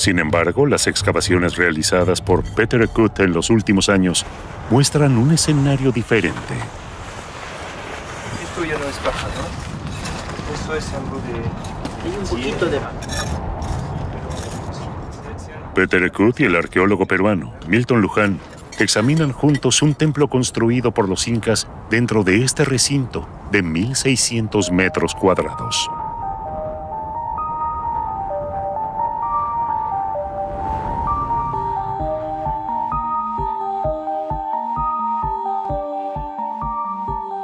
Sin embargo, las excavaciones realizadas por Peter Kut en los últimos años muestran un escenario diferente. Esto ya no es paja, ¿no? Esto es algo de... Hay un poquito de... Peter Kut y el arqueólogo peruano Milton Luján examinan juntos un templo construido por los incas dentro de este recinto de 1.600 metros cuadrados.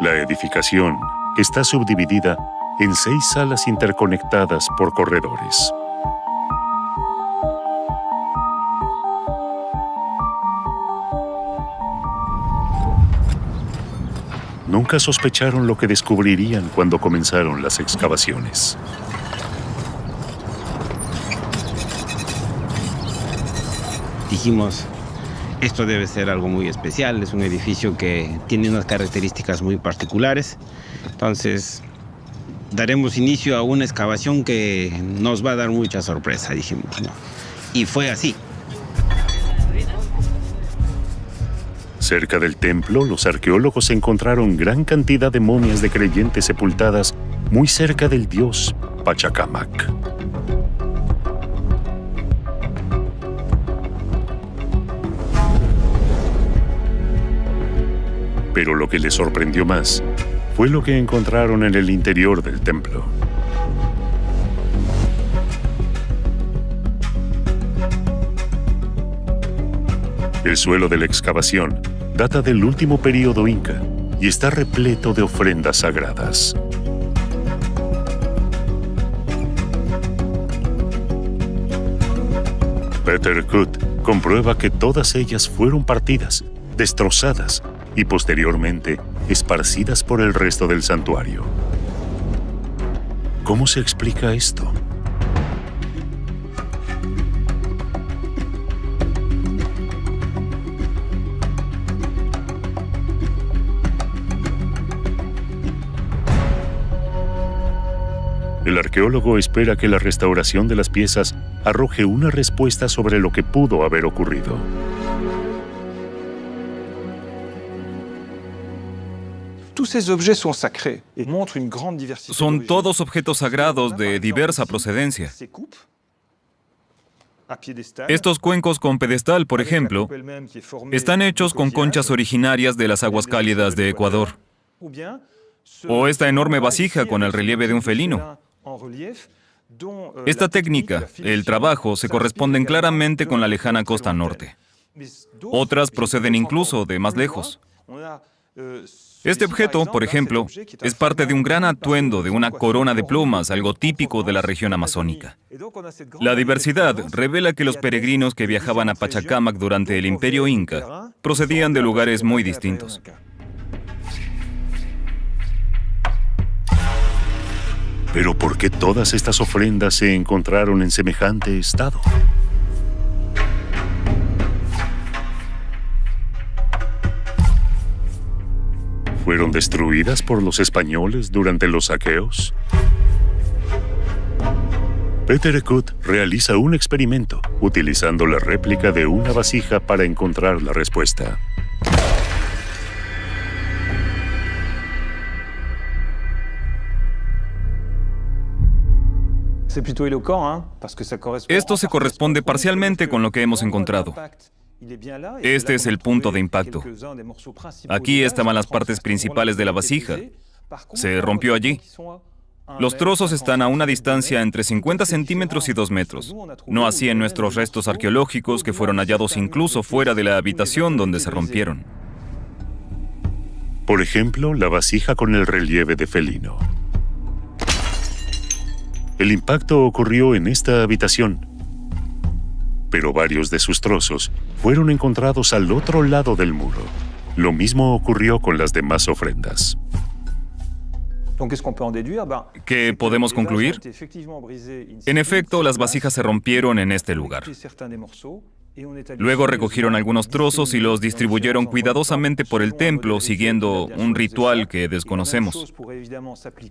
La edificación está subdividida en 6 salas interconectadas por corredores. Nunca sospecharon lo que descubrirían cuando comenzaron las excavaciones. Dijimos, esto debe ser algo muy especial, es un edificio que tiene unas características muy particulares. Entonces, daremos inicio a una excavación que nos va a dar mucha sorpresa, dijimos, ¿no? Y fue así. Cerca del templo, los arqueólogos encontraron gran cantidad de momias de creyentes sepultadas muy cerca del dios Pachacamac. Pero lo que les sorprendió más fue lo que encontraron en el interior del templo. El suelo de la excavación data del último período inca y está repleto de ofrendas sagradas. Peter Kut comprueba que todas ellas fueron partidas, destrozadas y posteriormente esparcidas por el resto del santuario. ¿Cómo se explica esto? El arqueólogo espera que la restauración de las piezas arroje una respuesta sobre lo que pudo haber ocurrido. Son todos objetos sagrados de diversa procedencia. Estos cuencos con pedestal, por ejemplo, están hechos con conchas originarias de las aguas cálidas de Ecuador. O esta enorme vasija con el relieve de un felino. Esta técnica, el trabajo, se corresponden claramente con la lejana costa norte. Otras proceden incluso de más lejos. Este objeto, por ejemplo, es parte de un gran atuendo de una corona de plumas, algo típico de la región amazónica. La diversidad revela que los peregrinos que viajaban a Pachacamac durante el Imperio Inca procedían de lugares muy distintos. Pero ¿por qué todas estas ofrendas se encontraron en semejante estado? ¿Fueron destruidas por los españoles durante los saqueos? Peter Kut realiza un experimento utilizando la réplica de una vasija para encontrar la respuesta. Esto se corresponde parcialmente con lo que hemos encontrado. Este es el punto de impacto. Aquí estaban las partes principales de la vasija. Se rompió allí. Los trozos están a una distancia entre 50 centímetros y 2 metros. No así en nuestros restos arqueológicos que fueron hallados incluso fuera de la habitación donde se rompieron. Por ejemplo, la vasija con el relieve de felino. El impacto ocurrió en esta habitación, pero varios de sus trozos fueron encontrados al otro lado del muro. Lo mismo ocurrió con las demás ofrendas. ¿Qué podemos concluir? En efecto, las vasijas se rompieron en este lugar. Luego recogieron algunos trozos y los distribuyeron cuidadosamente por el templo, siguiendo un ritual que desconocemos.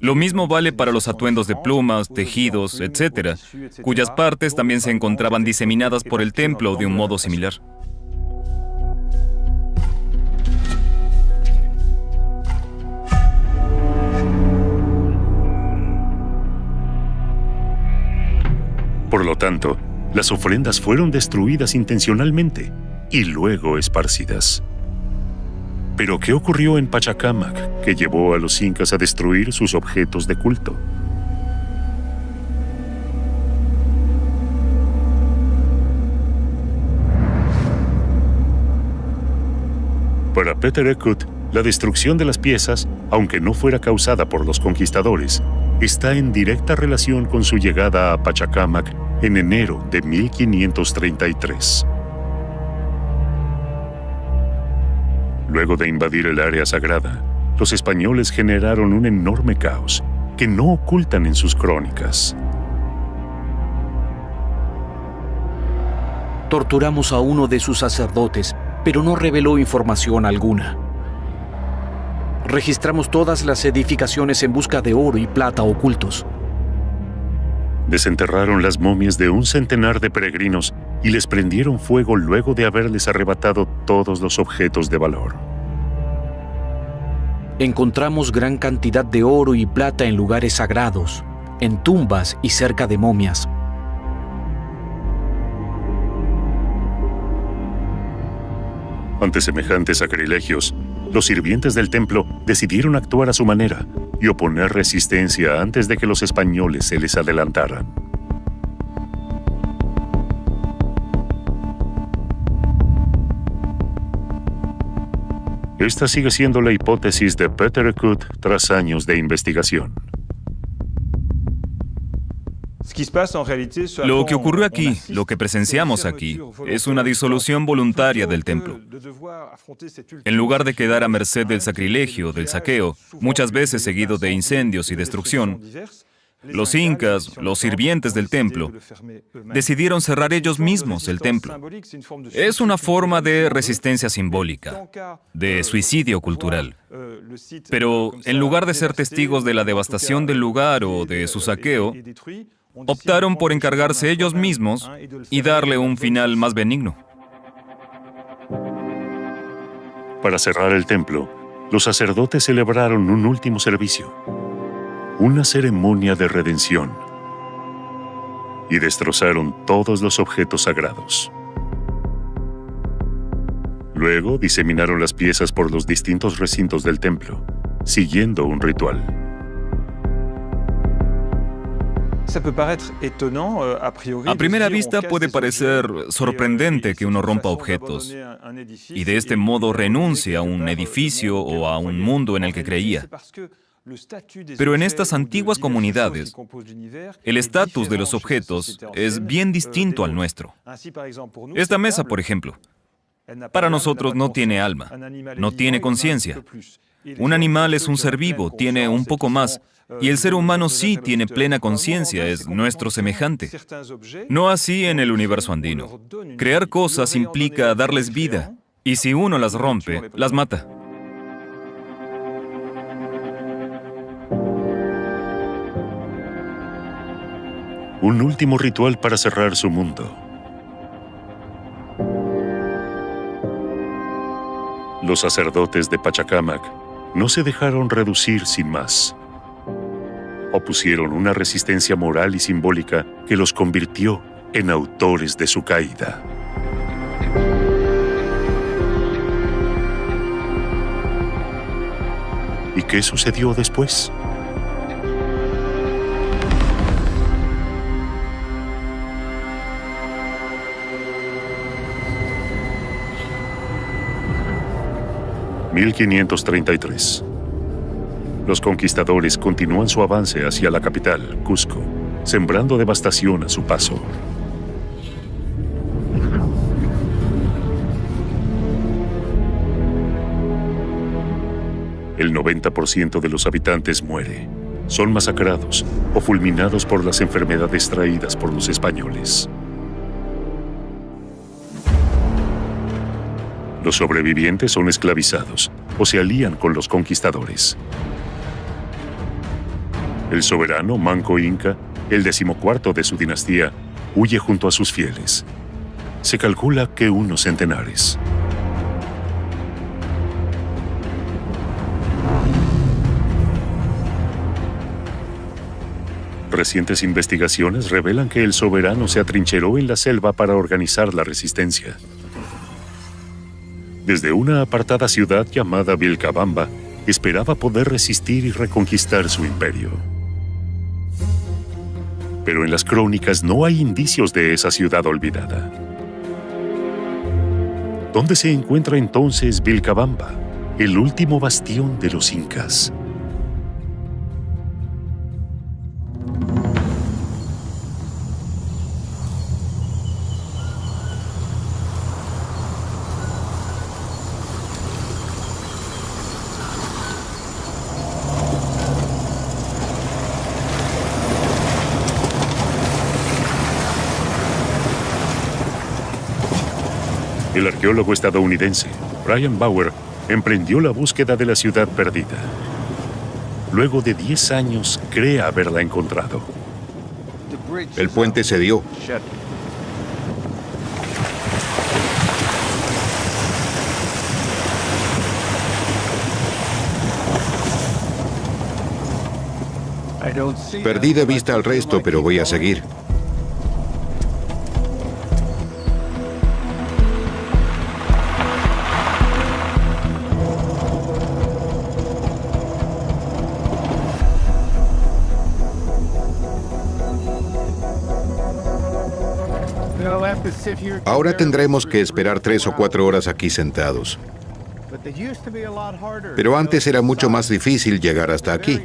Lo mismo vale para los atuendos de plumas, tejidos, etc., cuyas partes también se encontraban diseminadas por el templo de un modo similar. Por lo tanto, las ofrendas fueron destruidas intencionalmente y luego esparcidas. Pero ¿qué ocurrió en Pachacámac que llevó a los incas a destruir sus objetos de culto? Para Peter Ekut, la destrucción de las piezas, aunque no fuera causada por los conquistadores, está en directa relación con su llegada a Pachacámac en enero de 1533. Luego de invadir el área sagrada, los españoles generaron un enorme caos que no ocultan en sus crónicas. Torturamos a uno de sus sacerdotes, pero no reveló información alguna. Registramos todas las edificaciones en busca de oro y plata ocultos. Desenterraron las momias de un centenar de peregrinos y les prendieron fuego luego de haberles arrebatado todos los objetos de valor. Encontramos gran cantidad de oro y plata en lugares sagrados, en tumbas y cerca de momias. Ante semejantes sacrilegios, los sirvientes del templo decidieron actuar a su manera y oponer resistencia antes de que los españoles se les adelantaran. Esta sigue siendo la hipótesis de Peter Ekut tras años de investigación. Lo que ocurrió aquí, lo que presenciamos aquí, es una disolución voluntaria del templo. En lugar de quedar a merced del sacrilegio, del saqueo, muchas veces seguido de incendios y destrucción, los incas, los sirvientes del templo, decidieron cerrar ellos mismos el templo. Es una forma de resistencia simbólica, de suicidio cultural. Pero en lugar de ser testigos de la devastación del lugar o de su saqueo, optaron por encargarse ellos mismos y darle un final más benigno. Para cerrar el templo, los sacerdotes celebraron un último servicio, una ceremonia de redención, y destrozaron todos los objetos sagrados. Luego diseminaron las piezas por los distintos recintos del templo, siguiendo un ritual. A primera vista puede parecer sorprendente que uno rompa objetos y de este modo renuncie a un edificio o a un mundo en el que creía. Pero en estas antiguas comunidades, el estatus de los objetos es bien distinto al nuestro. Esta mesa, por ejemplo, para nosotros no tiene alma, no tiene conciencia. Un animal es un ser vivo, tiene un poco más, y el ser humano sí tiene plena conciencia, es nuestro semejante. No así en el universo andino. Crear cosas implica darles vida, y si uno las rompe, las mata. Un último ritual para cerrar su mundo. Los sacerdotes de Pachacámac no se dejaron reducir sin más. Opusieron una resistencia moral y simbólica que los convirtió en autores de su caída. ¿Y qué sucedió después? ...1533... Los conquistadores continúan su avance hacia la capital, Cusco, sembrando devastación a su paso. El 90% de los habitantes muere, son masacrados o fulminados por las enfermedades traídas por los españoles. Los sobrevivientes son esclavizados o se alían con los conquistadores. El soberano Manco Inca, el 14º de su dinastía, huye junto a sus fieles. Se calcula que unos centenares. Recientes investigaciones revelan que el soberano se atrincheró en la selva para organizar la resistencia. Desde una apartada ciudad llamada Vilcabamba, esperaba poder resistir y reconquistar su imperio. Pero en las crónicas no hay indicios de esa ciudad olvidada. ¿Dónde se encuentra entonces Vilcabamba, el último bastión de los incas? El arqueólogo estadounidense Brian Bauer emprendió la búsqueda de la ciudad perdida. Luego de 10 años, cree haberla encontrado. El puente cedió. Perdí de vista al resto, pero voy a seguir. Ahora tendremos que esperar 3 o 4 horas aquí sentados. Pero antes era mucho más difícil llegar hasta aquí.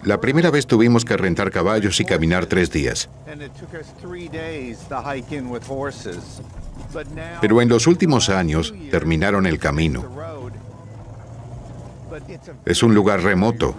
La primera vez tuvimos que rentar caballos y caminar 3 días. Pero en los últimos años terminaron el camino. Es un lugar remoto.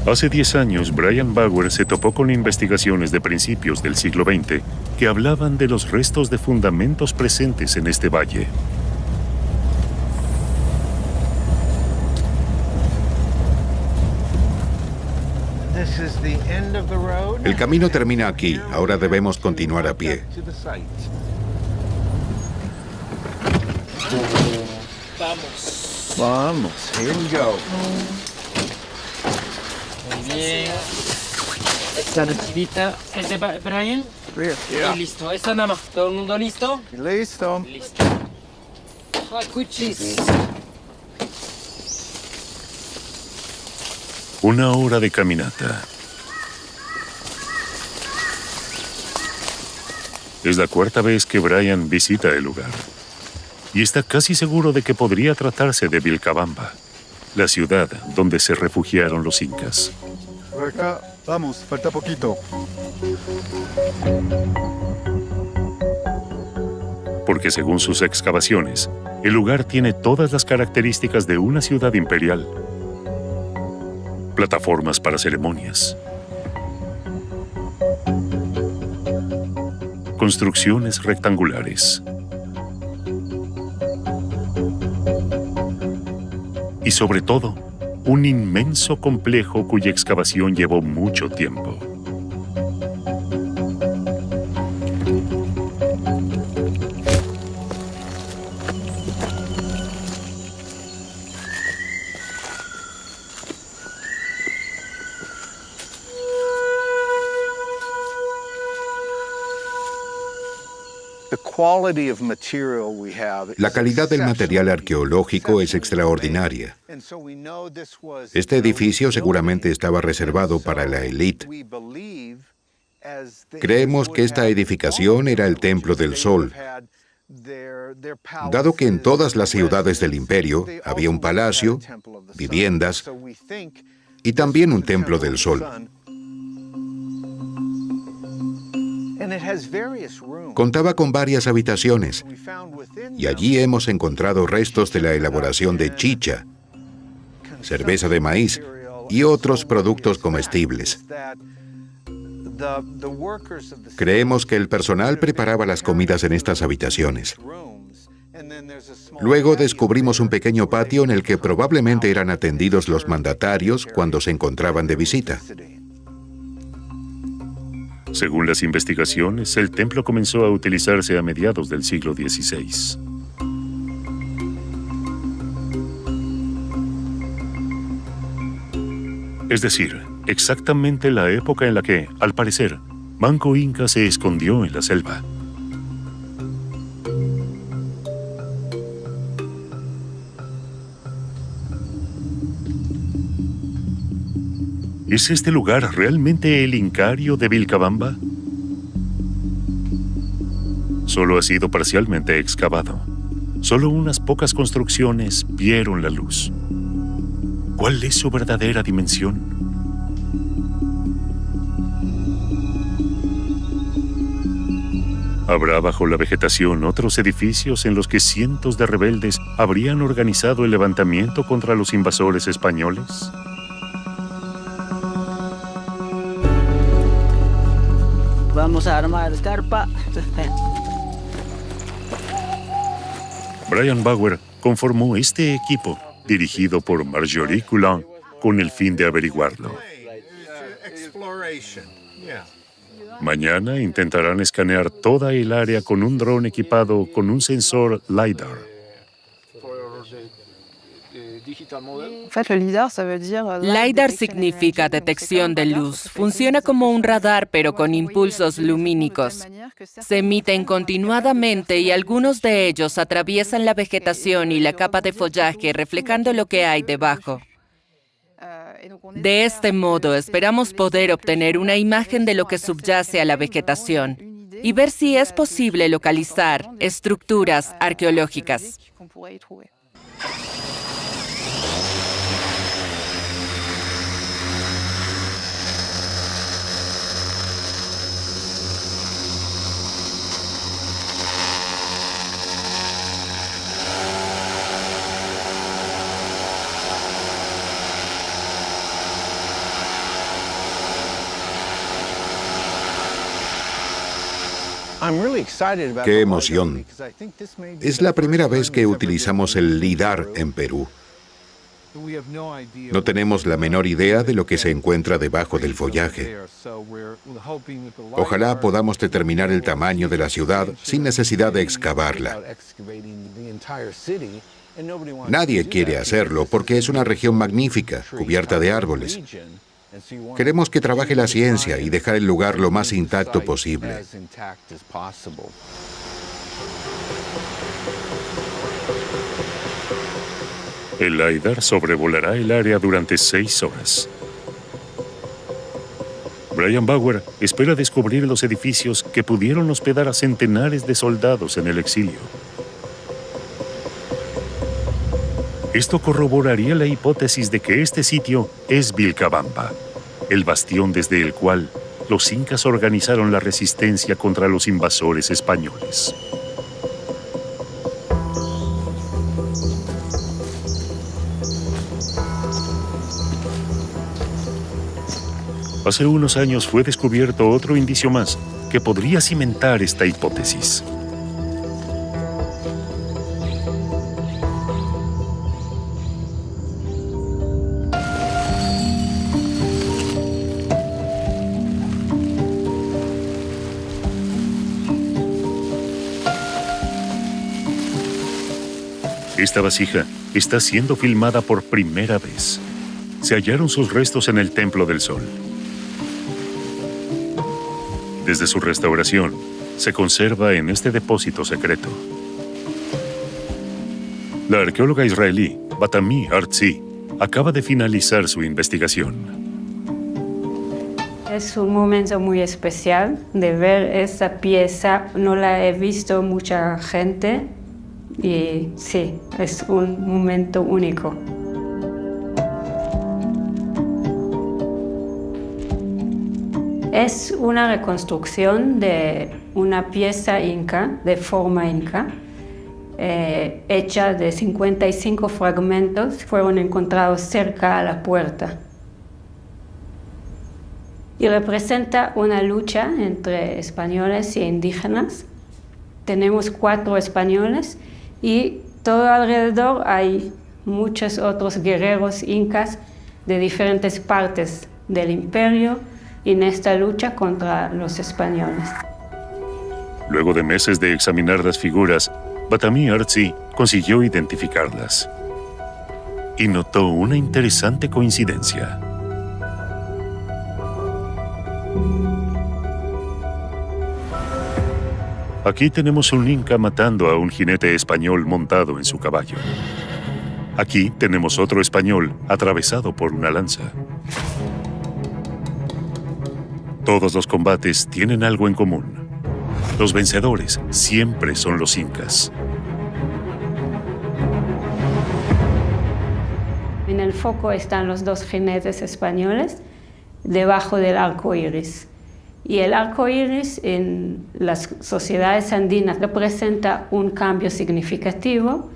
Hace 10 años, Brian Bauer se topó con investigaciones de principios del siglo XX que hablaban de los restos de fundamentos presentes en este valle. El camino termina aquí. Ahora debemos continuar a pie. Vamos, here we go. Muy bien. Esta recibita es de Brian. Y listo, esta nada más. ¿Todo el mundo listo? Listo. Listo. Cuchis. 1 hora de caminata. Es la 4ª vez que Brian visita el lugar. Y está casi seguro de que podría tratarse de Vilcabamba, la ciudad donde se refugiaron los incas. Por acá, vamos, falta poquito. Porque según sus excavaciones, el lugar tiene todas las características de una ciudad imperial. Plataformas para ceremonias. Construcciones rectangulares. Y sobre todo, un inmenso complejo cuya excavación llevó mucho tiempo. La calidad del material arqueológico es extraordinaria. Este edificio seguramente estaba reservado para la élite. Creemos que esta edificación era el Templo del Sol, dado que en todas las ciudades del imperio había un palacio, viviendas y también un Templo del Sol. Contaba con varias habitaciones y allí hemos encontrado restos de la elaboración de chicha, cerveza de maíz y otros productos comestibles. Creemos que el personal preparaba las comidas en estas habitaciones. Luego descubrimos un pequeño patio en el que probablemente eran atendidos los mandatarios cuando se encontraban de visita. Según las investigaciones, el templo comenzó a utilizarse a mediados del siglo XVI. Es decir, exactamente la época en la que, al parecer, Manco Inca se escondió en la selva. ¿Es este lugar realmente el Incario de Vilcabamba? Solo ha sido parcialmente excavado. Solo unas pocas construcciones vieron la luz. ¿Cuál es su verdadera dimensión? ¿Habrá bajo la vegetación otros edificios en los que cientos de rebeldes habrían organizado el levantamiento contra los invasores españoles? Vamos a armar carpa. Brian Bauer conformó este equipo, dirigido por Marjorie Coulon, con el fin de averiguarlo. Mañana intentarán escanear toda el área con un dron equipado con un sensor LiDAR. LiDAR significa detección de luz. Funciona como un radar, pero con impulsos lumínicos. Se emiten continuadamente y algunos de ellos atraviesan la vegetación y la capa de follaje, reflejando lo que hay debajo. De este modo, esperamos poder obtener una imagen de lo que subyace a la vegetación y ver si es posible localizar estructuras arqueológicas. ¡Qué emoción! Es la primera vez que utilizamos el LiDAR en Perú. No tenemos la menor idea de lo que se encuentra debajo del follaje. Ojalá podamos determinar el tamaño de la ciudad sin necesidad de excavarla. Nadie quiere hacerlo porque es una región magnífica, cubierta de árboles. Queremos que trabaje la ciencia y dejar el lugar lo más intacto posible. El LiDAR sobrevolará el área durante 6 horas. Brian Bauer espera descubrir los edificios que pudieron hospedar a centenares de soldados en el exilio. Esto corroboraría la hipótesis de que este sitio es Vilcabamba, el bastión desde el cual los incas organizaron la resistencia contra los invasores españoles. Hace unos años fue descubierto otro indicio más que podría cimentar esta hipótesis. Esta vasija está siendo filmada por primera vez. Se hallaron sus restos en el Templo del Sol. Desde su restauración, se conserva en este depósito secreto. La arqueóloga israelí Batami Artzi acaba de finalizar su investigación. Es un momento muy especial de ver esta pieza. No la he visto mucha gente y sí, es un momento único. Es una reconstrucción de una pieza inca, de forma inca, hecha de 55 fragmentos, fueron encontrados cerca a la puerta. Y representa una lucha entre españoles e indígenas. Tenemos 4 españoles y todo alrededor hay muchos otros guerreros incas de diferentes partes del imperio en esta lucha contra los españoles. Luego de meses de examinar las figuras, Batami Artzi consiguió identificarlas y notó una interesante coincidencia. Aquí tenemos un inca matando a un jinete español montado en su caballo. Aquí tenemos otro español atravesado por una lanza. Todos los combates tienen algo en común. Los vencedores siempre son los incas. En el foco están los 2 jinetes españoles debajo del arco iris. Y el arco iris en las sociedades andinas representa un cambio significativo.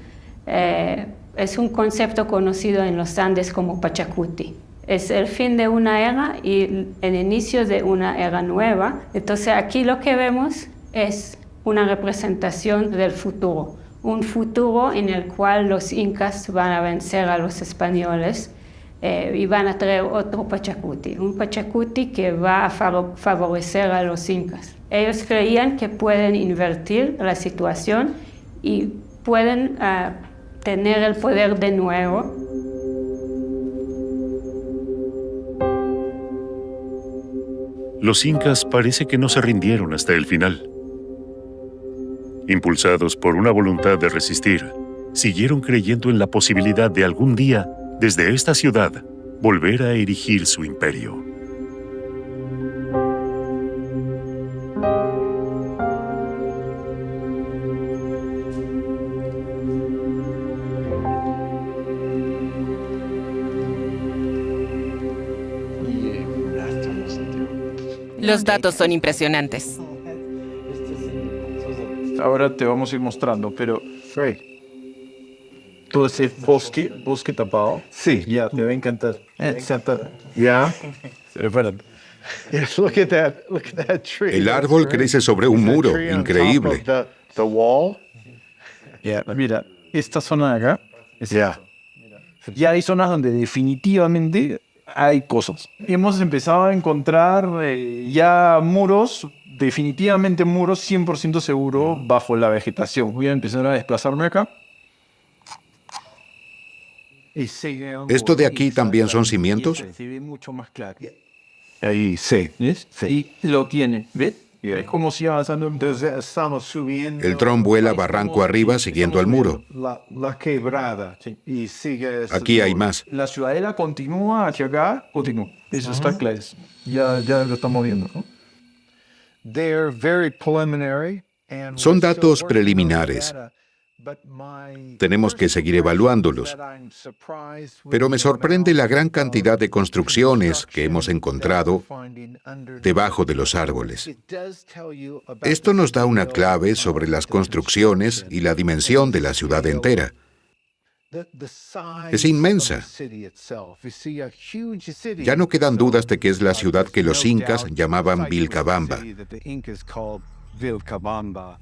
Es un concepto conocido en los Andes como Pachacuti. Es el fin de una era y el inicio de una era nueva. Entonces aquí lo que vemos es una representación del futuro. Un futuro en el cual los incas van a vencer a los españoles y van a traer otro Pachacuti. Un Pachacuti que va a favorecer a los incas. Ellos creían que pueden invertir la situación y pueden tener el poder de nuevo. Los incas parece que no se rindieron hasta el final. Impulsados por una voluntad de resistir, siguieron creyendo en la posibilidad de algún día, desde esta ciudad, volver a erigir su imperio. Los datos son impresionantes. Ahora te vamos a ir mostrando, pero... ¿Tú decís bosque tapado? Sí. Ya, te va a encantar. Ya. El árbol crece sobre un muro, increíble. Mira, esta zona de acá. Ya hay zonas donde definitivamente hay cosas. Hemos empezado a encontrar ya muros, definitivamente muros 100% seguro bajo la vegetación. Voy a empezar a desplazarme acá. ¿Esto de aquí también son cimientos? Se ve mucho más claro. Ahí, sí. ¿Ves? Sí. Y lo tiene, ¿ves? Es como si avanzando. Entonces estamos subiendo. El dron vuela barranco arriba siguiendo el muro. La quebrada. Sí. Y sigue. Aquí hay más. La ciudadela continúa hacia acá, continúa. Eso está claro. Ya lo estamos viendo, ¿no? Son datos preliminares. Tenemos que seguir evaluándolos. Pero me sorprende la gran cantidad de construcciones que hemos encontrado debajo de los árboles. Esto nos da una clave sobre las construcciones y la dimensión de la ciudad entera. Es inmensa. Ya no quedan dudas de que es la ciudad que los incas llamaban Vilcabamba,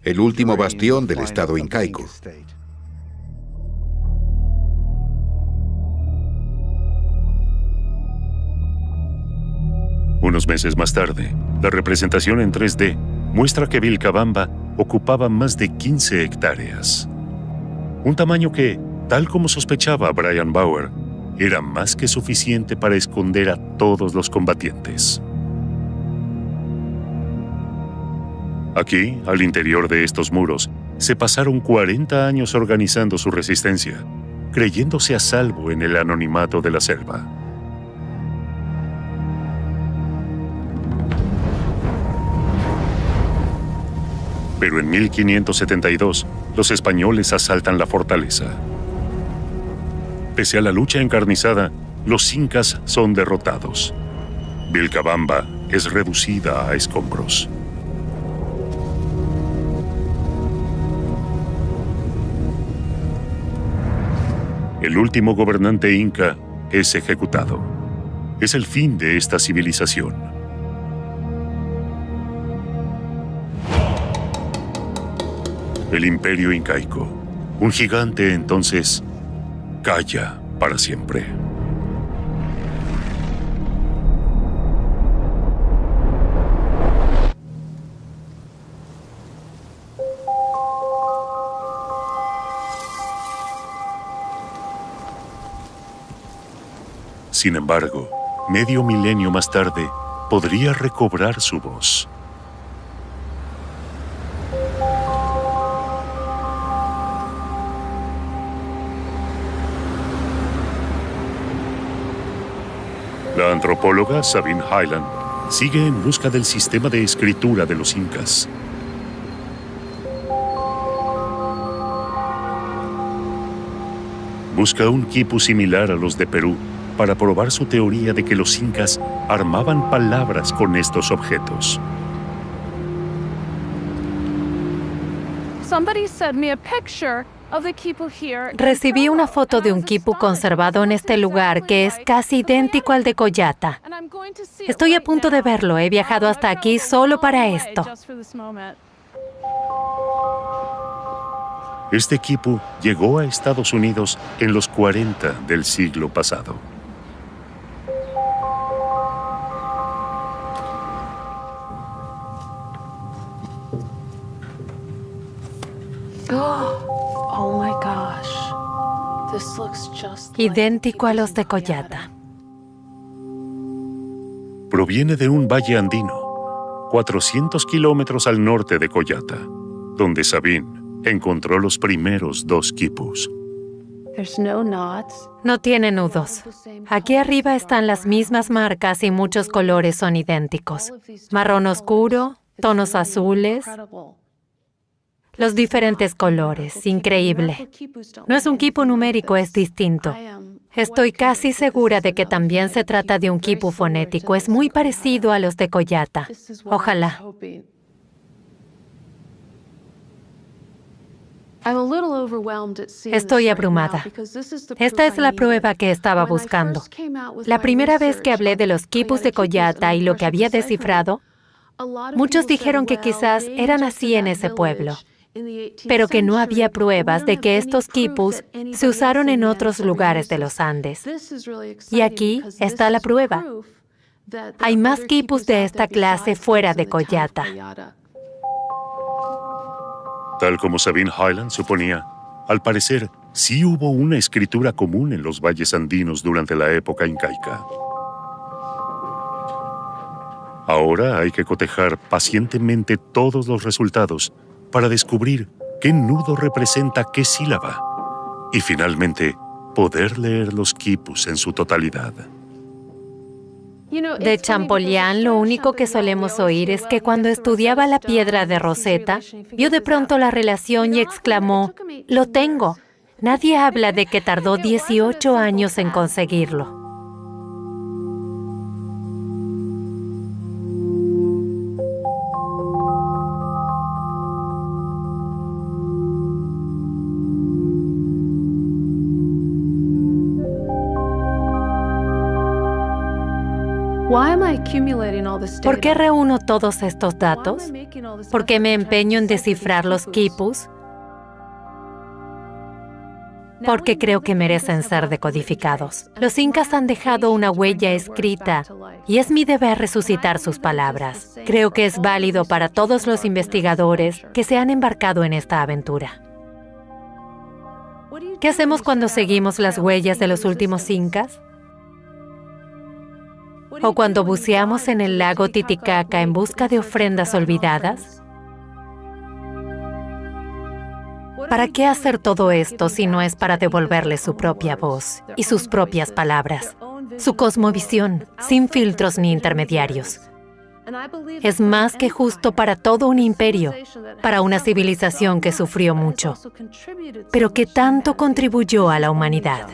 el último bastión del estado incaico. Unos meses más tarde, la representación en 3D muestra que Vilcabamba ocupaba más de 15 hectáreas. Un tamaño que, tal como sospechaba Brian Bauer, era más que suficiente para esconder a todos los combatientes. Aquí, al interior de estos muros, se pasaron 40 años organizando su resistencia, creyéndose a salvo en el anonimato de la selva. Pero en 1572, los españoles asaltan la fortaleza. Pese a la lucha encarnizada, los incas son derrotados. Vilcabamba es reducida a escombros. El último gobernante inca es ejecutado. Es el fin de esta civilización. El imperio incaico, un gigante entonces, calla para siempre. Sin embargo, medio milenio más tarde, podría recobrar su voz. La antropóloga Sabine Hyland sigue en busca del sistema de escritura de los incas. Busca un quipu similar a los de Perú para probar su teoría de que los incas armaban palabras con estos objetos. Recibí una foto de un quipu conservado en este lugar que es casi idéntico al de Collata. Estoy a punto de verlo. He viajado hasta aquí solo para esto. Este quipu llegó a Estados Unidos en los 40 del siglo pasado. Idéntico a los de Collata. Proviene de un valle andino, 400 kilómetros al norte de Collata, donde Sabine encontró los primeros 2 quipus. No tiene nudos. Aquí arriba están las mismas marcas y muchos colores son idénticos. Marrón oscuro, tonos azules, los diferentes colores. Increíble. No es un quipu numérico, es distinto. Estoy casi segura de que también se trata de un quipu fonético. Es muy parecido a los de Collata. Ojalá. Estoy abrumada. Esta es la prueba que estaba buscando. La primera vez que hablé de los quipus de Collata y lo que había descifrado, muchos dijeron que quizás eran así en ese pueblo, pero que no había pruebas de que estos quipus se usaron en otros lugares de los Andes. Y aquí está la prueba. Hay más quipus de esta clase fuera de Collata. Tal como Sabine Hyland suponía, al parecer sí hubo una escritura común en los valles andinos durante la época incaica. Ahora hay que cotejar pacientemente todos los resultados para descubrir qué nudo representa qué sílaba y finalmente poder leer los quipus en su totalidad. De Champollion, lo único que solemos oír es que cuando estudiaba la piedra de Rosetta, vio de pronto la relación y exclamó, «¡Lo tengo!». Nadie habla de que tardó 18 años en conseguirlo. ¿Por qué reúno todos estos datos? ¿Por qué me empeño en descifrar los quipus? Porque creo que merecen ser decodificados. Los incas han dejado una huella escrita y es mi deber resucitar sus palabras. Creo que es válido para todos los investigadores que se han embarcado en esta aventura. ¿Qué hacemos cuando seguimos las huellas de los últimos incas? ¿O cuando buceamos en el lago Titicaca en busca de ofrendas olvidadas? ¿Para qué hacer todo esto si no es para devolverle su propia voz y sus propias palabras? Su cosmovisión, sin filtros ni intermediarios. Es más que justo para todo un imperio, para una civilización que sufrió mucho, pero que tanto contribuyó a la humanidad.